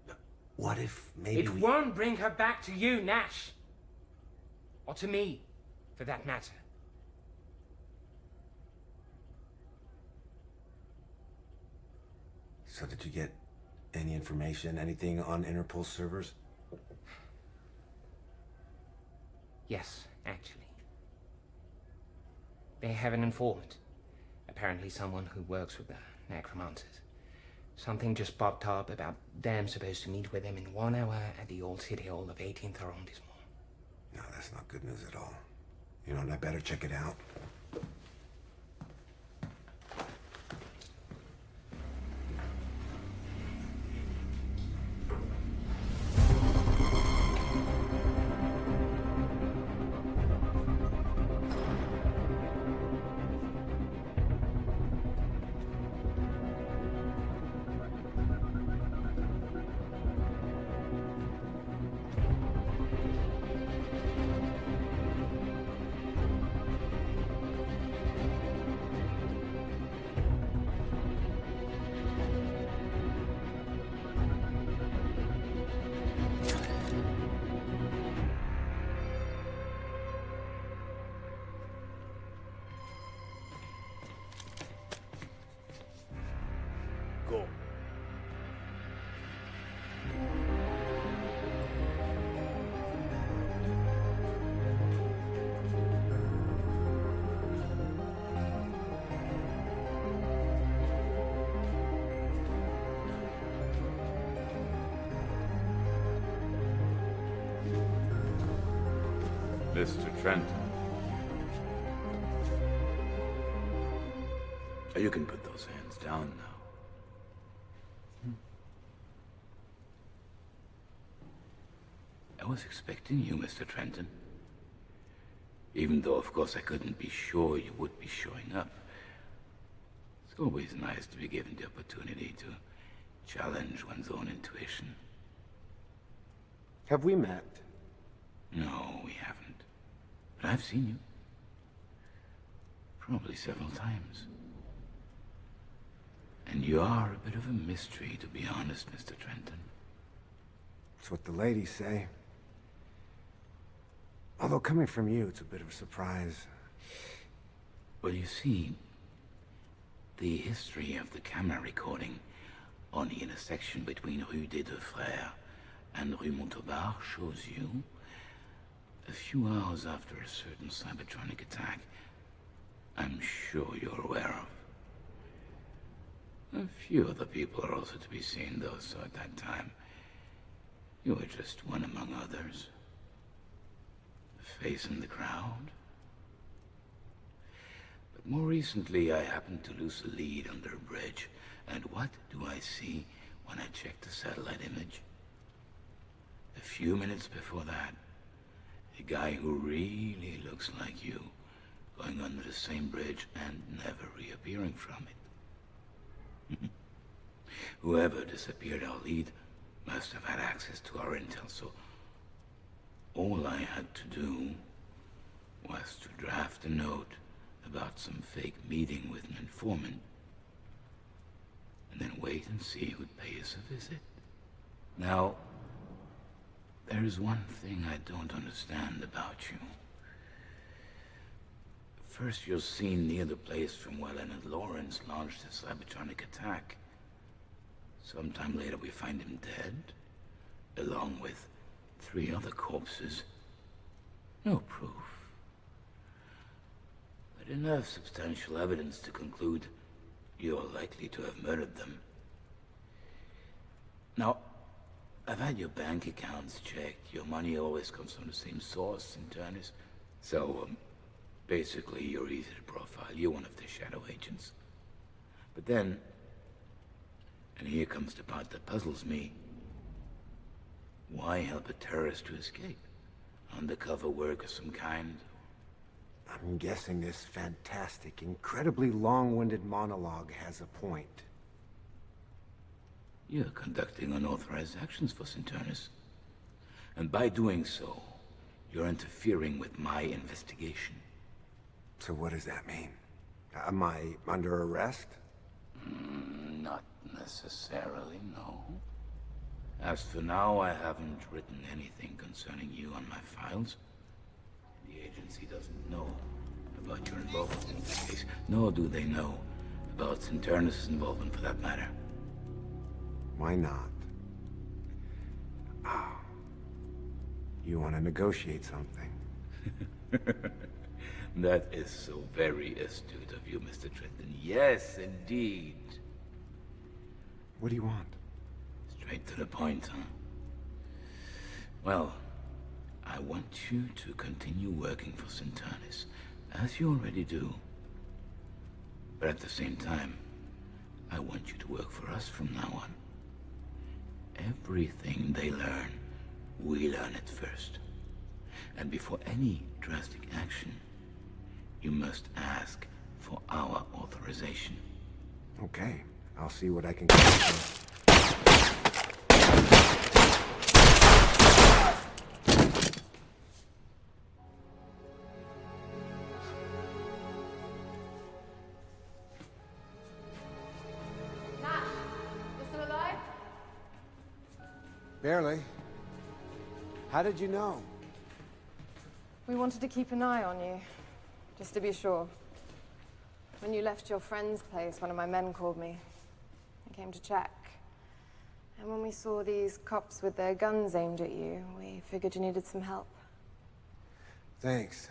But what if maybe It won't bring her back to you, Nash. Or to me, for that matter. So did you get any information, anything on Interpol servers? Yes, actually. They have an informant. Apparently someone who works with the necromancers. Something just popped up about them supposed to meet with them in 1 hour at the old city hall of 18th arrondissement. No, that's not good news at all. You know, and I better check it out. Mr. Trenton. You can put those hands down now. I was expecting you, Mr. Trenton. Even though, of course, I couldn't be sure you would be showing up. It's always nice to be given the opportunity to challenge one's own intuition. Have we met? No, we haven't. But I've seen you. Probably several times. And you are a bit of a mystery, to be honest, Mr. Trenton. That's what the ladies say. Although coming from you, it's a bit of a surprise. Well, you see, the history of the camera recording on the intersection between Rue des Deux Frères and Rue Montauban shows you, a few hours after a certain Cybertronic attack, I'm sure you're aware of. A few other people are also to be seen, though, so at that time, you were just one among others. A face in the crowd. But more recently, I happened to lose a lead under a bridge, and what do I see when I check the satellite image? A few minutes before that, a guy who really looks like you, going under the same bridge and never reappearing from it. Whoever disappeared our lead must have had access to our intel, so all I had to do was to draft a note about some fake meeting with an informant, and then wait and see who'd pay us a visit. Now, there's one thing I don't understand about you. First, you're seen near the place from where Leonard Lawrence launched his Cybertronic attack. Sometime later, we find him dead, along with 3 other corpses. No proof, but enough substantial evidence to conclude you're likely to have murdered them. Now, I've had your bank accounts checked. Your money always comes from the same source, Internis. So, basically, you're easy to profile. You're one of the shadow agents. But then, and here comes the part that puzzles me, why help a terrorist to escape? Undercover work of some kind? I'm guessing this fantastic, incredibly long-winded monologue has a point. You're conducting unauthorized actions for Centurnus. And by doing so, you're interfering with my investigation. So what does that mean? Am I under arrest? Not necessarily, no. As for now, I haven't written anything concerning you on my files. The agency doesn't know about your involvement in this case, nor do they know about Centurnus' involvement for that matter. Why not? Oh. You want to negotiate something? That is so very astute of you, Mr. Trenton. Yes, indeed. What do you want? Straight to the point, huh? Well, I want you to continue working for Centurnus, as you already do. But at the same time, I want you to work for us from now on. Everything they learn, we learn it first. And before any drastic action, you must ask for our authorization. Okay, I'll see what I can get. Barely. How did you know? We wanted to keep an eye on you, just to be sure. When you left your friend's place, one of my men called me. I came to check. And when we saw these cops with their guns aimed at you, we figured you needed some help. Thanks.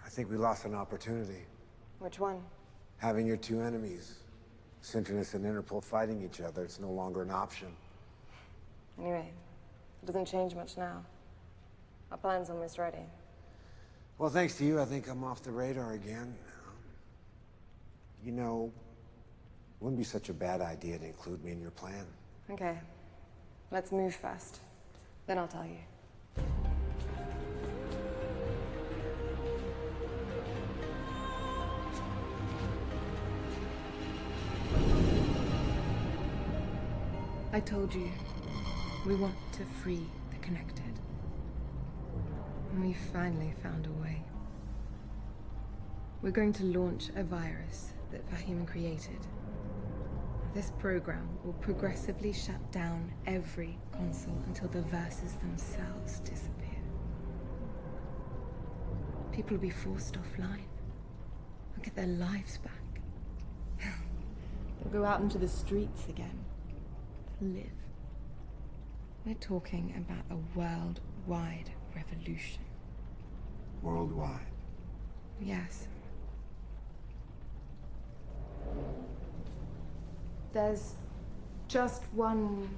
I think we lost an opportunity. Which one? Having your 2 enemies, Centurnus and Interpol, fighting each other, it's no longer an option. Anyway, it doesn't change much now. Our plan's almost ready. Well, thanks to you, I think I'm off the radar again. You know, it wouldn't be such a bad idea to include me in your plan. Okay. Let's move first. Then I'll tell you. I told you, we want to free the connected. And we finally found a way. We're going to launch a virus that Fahim created. This program will progressively shut down every console until the verses themselves disappear. People will be forced offline. They'll get their lives back. They'll go out into the streets again. Live. We're talking about a worldwide revolution. Worldwide? Yes. There's just one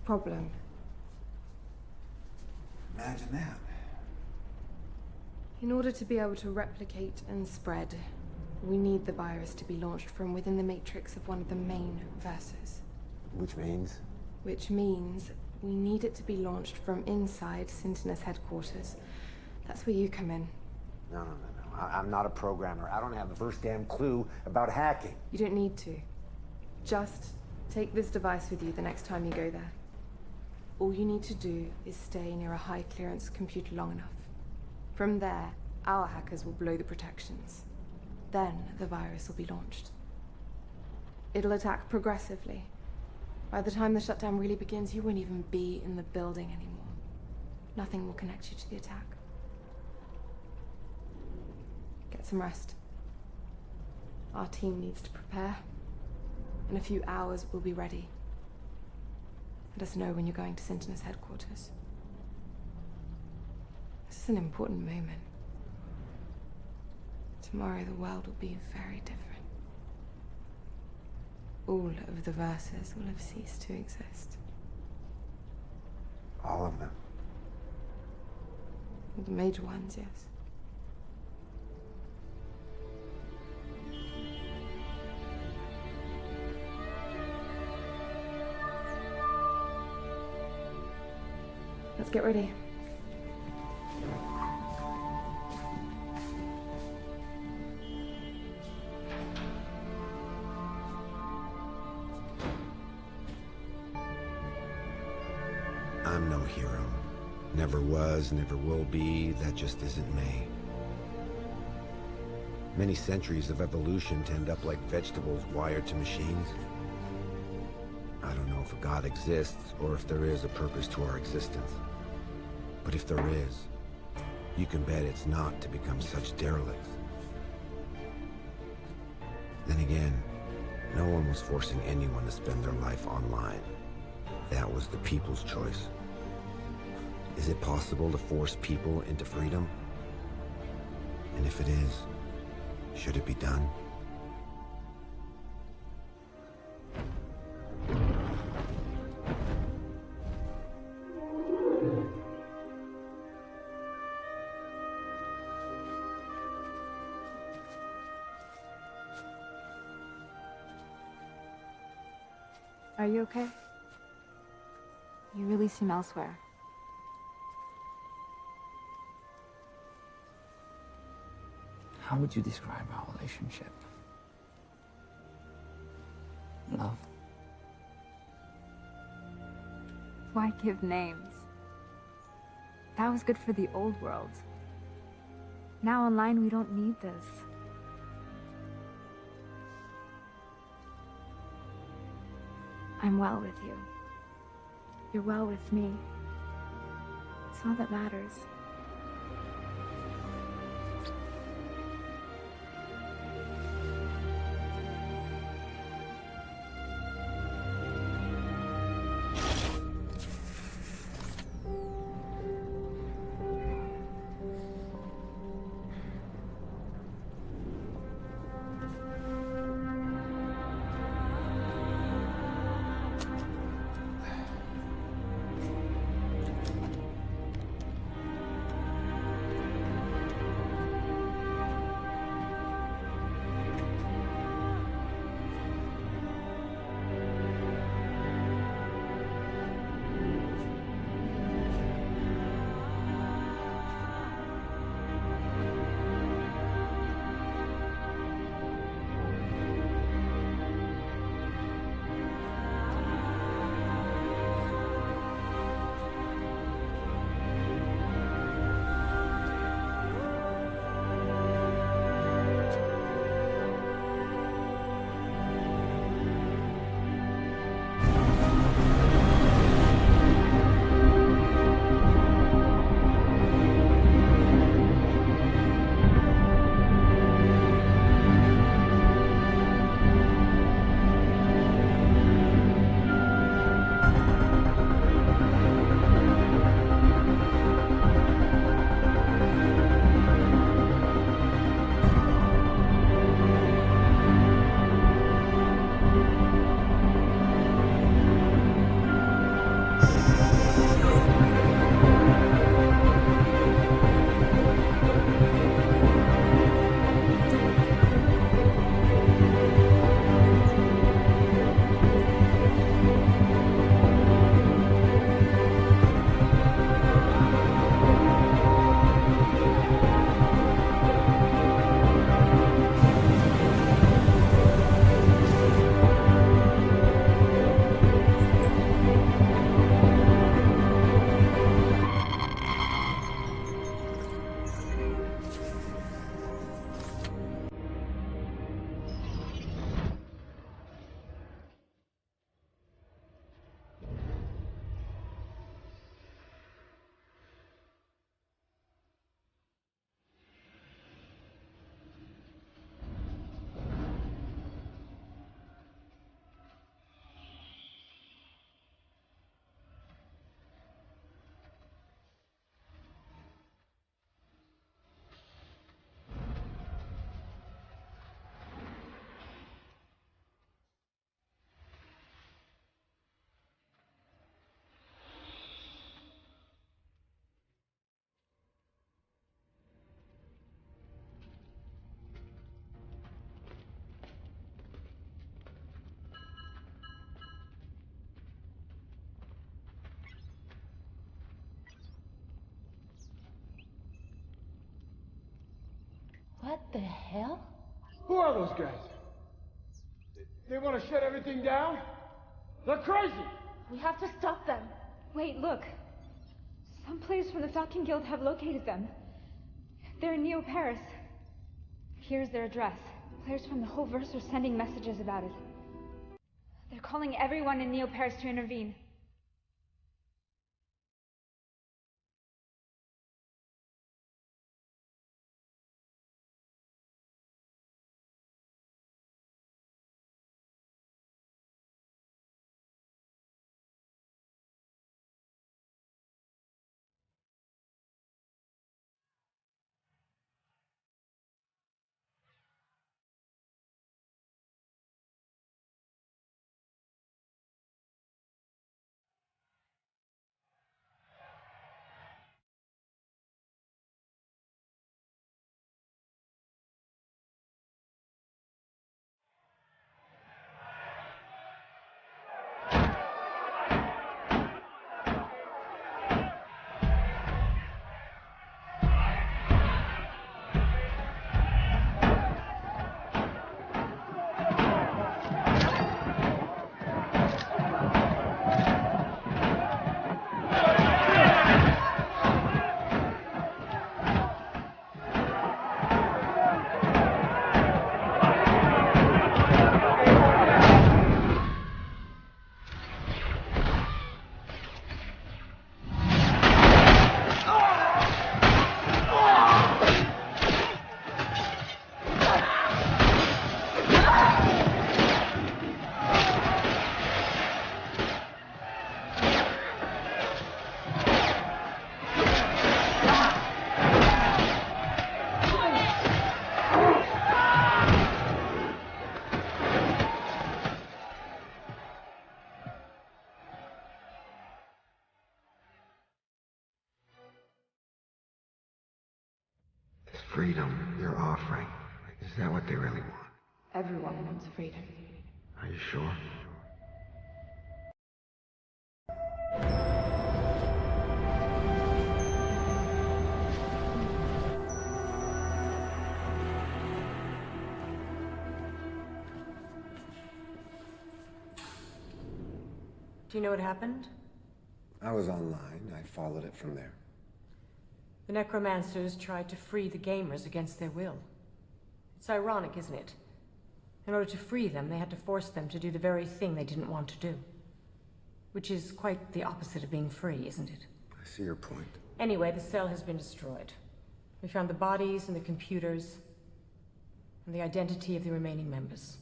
problem. Imagine that. In order to be able to replicate and spread, we need the virus to be launched from within the matrix of one of the main verses. Which means? Which means we need it to be launched from inside Sentinel's headquarters. That's where you come in. No. I'm not a programmer. I don't have the first damn clue about hacking. You don't need to. Just take this device with you the next time you go there. All you need to do is stay near a high-clearance computer long enough. From there, our hackers will blow the protections. Then the virus will be launched. It'll attack progressively. By the time the shutdown really begins, you won't even be in the building anymore. Nothing will connect you to the attack. Get some rest. Our team needs to prepare. In a few hours, we'll be ready. Let us know when you're going to Sentinel's headquarters. This is an important moment. Tomorrow, the world will be very different. All of the verses will have ceased to exist. All of them? The major ones, yes. Let's get ready. I'm no hero. Never was, never will be. That just isn't me. Many centuries of evolution to end up like vegetables wired to machines. I don't know if a God exists or if there is a purpose to our existence. But if there is, you can bet it's not to become such derelicts. Then again, no one was forcing anyone to spend their life online. That was the people's choice. Is it possible to force people into freedom? And if it is, should it be done? Are you okay? You really seem elsewhere. How would you describe our relationship? Love? Why give names? That was good for the old world. Now online, we don't need this. I'm well with you. You're well with me. It's all that matters. What the hell? Who are those guys? They want to shut everything down? They're crazy! We have to stop them. Wait, look. Some players from the Falcon Guild have located them. They're in Neo-Paris. Here's their address. Players from the whole verse are sending messages about it. They're calling everyone in Neo-Paris to intervene. Freedom you're offering. Is that what they really want? Everyone wants freedom. Are you sure? Do you know what happened? I was online. I followed it from there. The necromancers tried to free the gamers against their will. It's ironic, isn't it? In order to free them, they had to force them to do the very thing they didn't want to do. Which is quite the opposite of being free, isn't it? I see your point. Anyway, the cell has been destroyed. We found the bodies and the computers, and the identity of the remaining members.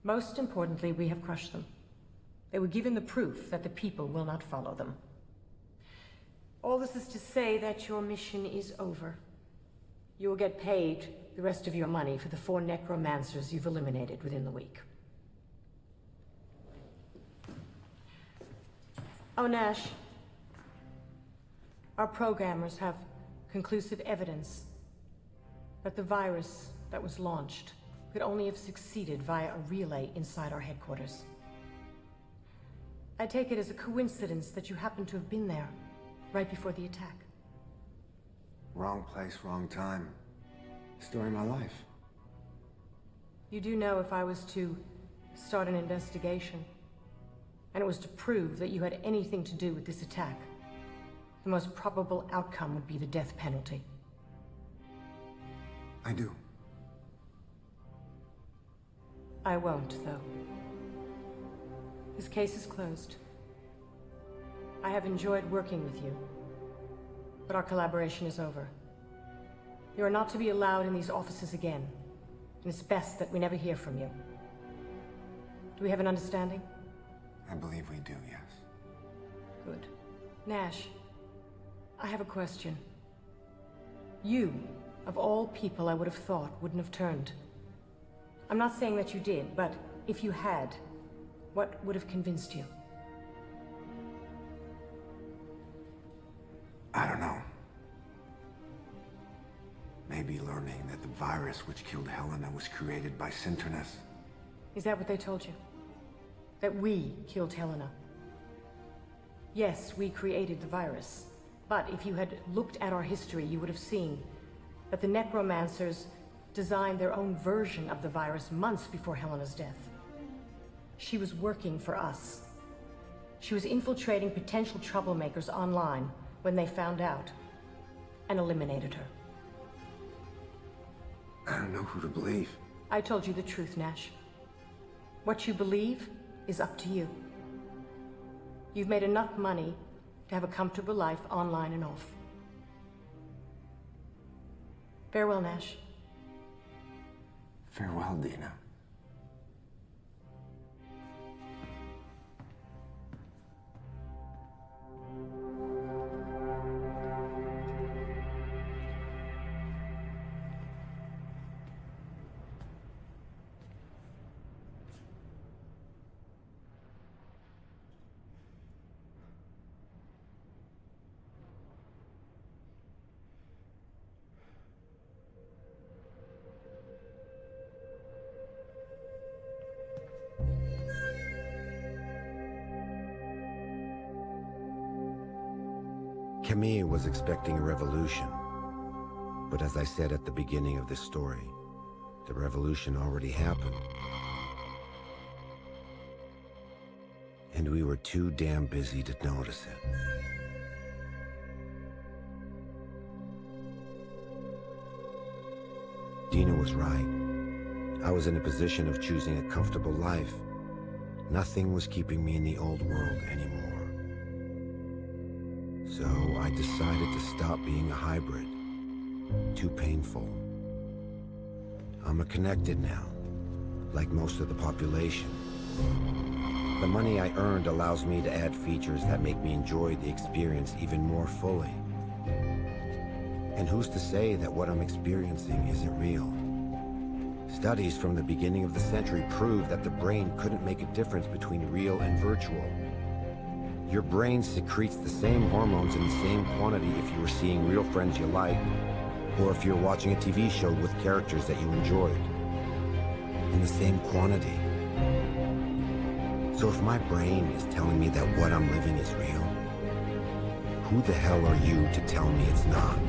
Most importantly, we have crushed them. They were given the proof that the people will not follow them. All this is to say that your mission is over. You will get paid the rest of your money for the 4 necromancers you've eliminated within the week. Oh, Nash. Our programmers have conclusive evidence that the virus that was launched could only have succeeded via a relay inside our headquarters. I take it as a coincidence that you happen to have been there right before the attack. Wrong place, wrong time. Story of my life. You do know if I was to start an investigation, and it was to prove that you had anything to do with this attack, the most probable outcome would be the death penalty. I do. I won't, though. This case is closed. I have enjoyed working with you, but our collaboration is over. You are not to be allowed in these offices again, and it's best that we never hear from you. Do we have an understanding? I believe we do, yes. Good. Nash, I have a question. You, of all people I would have thought wouldn't have turned. I'm not saying that you did, but if you had, what would have convinced you? I don't know. Maybe learning that the virus which killed Helena was created by Synchronous. Is that what they told you? That we killed Helena? Yes, we created the virus. But if you had looked at our history, you would have seen that the necromancers designed their own version of the virus months before Helena's death. She was working for us. She was infiltrating potential troublemakers online when they found out and eliminated her. I don't know who to believe. I told you the truth, Nash. What you believe is up to you. You've made enough money to have a comfortable life online and off. Farewell, Nash. Farewell, Dina. Camille was expecting a revolution, but as I said at the beginning of this story, the revolution already happened. And we were too damn busy to notice it. Dina was right. I was in a position of choosing a comfortable life. Nothing was keeping me in the old world anymore. So I decided to stop being a hybrid. Too painful. I'm a connected now, like most of the population. The money I earned allows me to add features that make me enjoy the experience even more fully. And who's to say that what I'm experiencing isn't real? Studies from the beginning of the century prove that the brain couldn't make a difference between real and virtual. Your brain secretes the same hormones in the same quantity if you were seeing real friends you like, or if you're watching a TV show with characters that you enjoyed. In the same quantity. So if my brain is telling me that what I'm living is real, who the hell are you to tell me it's not?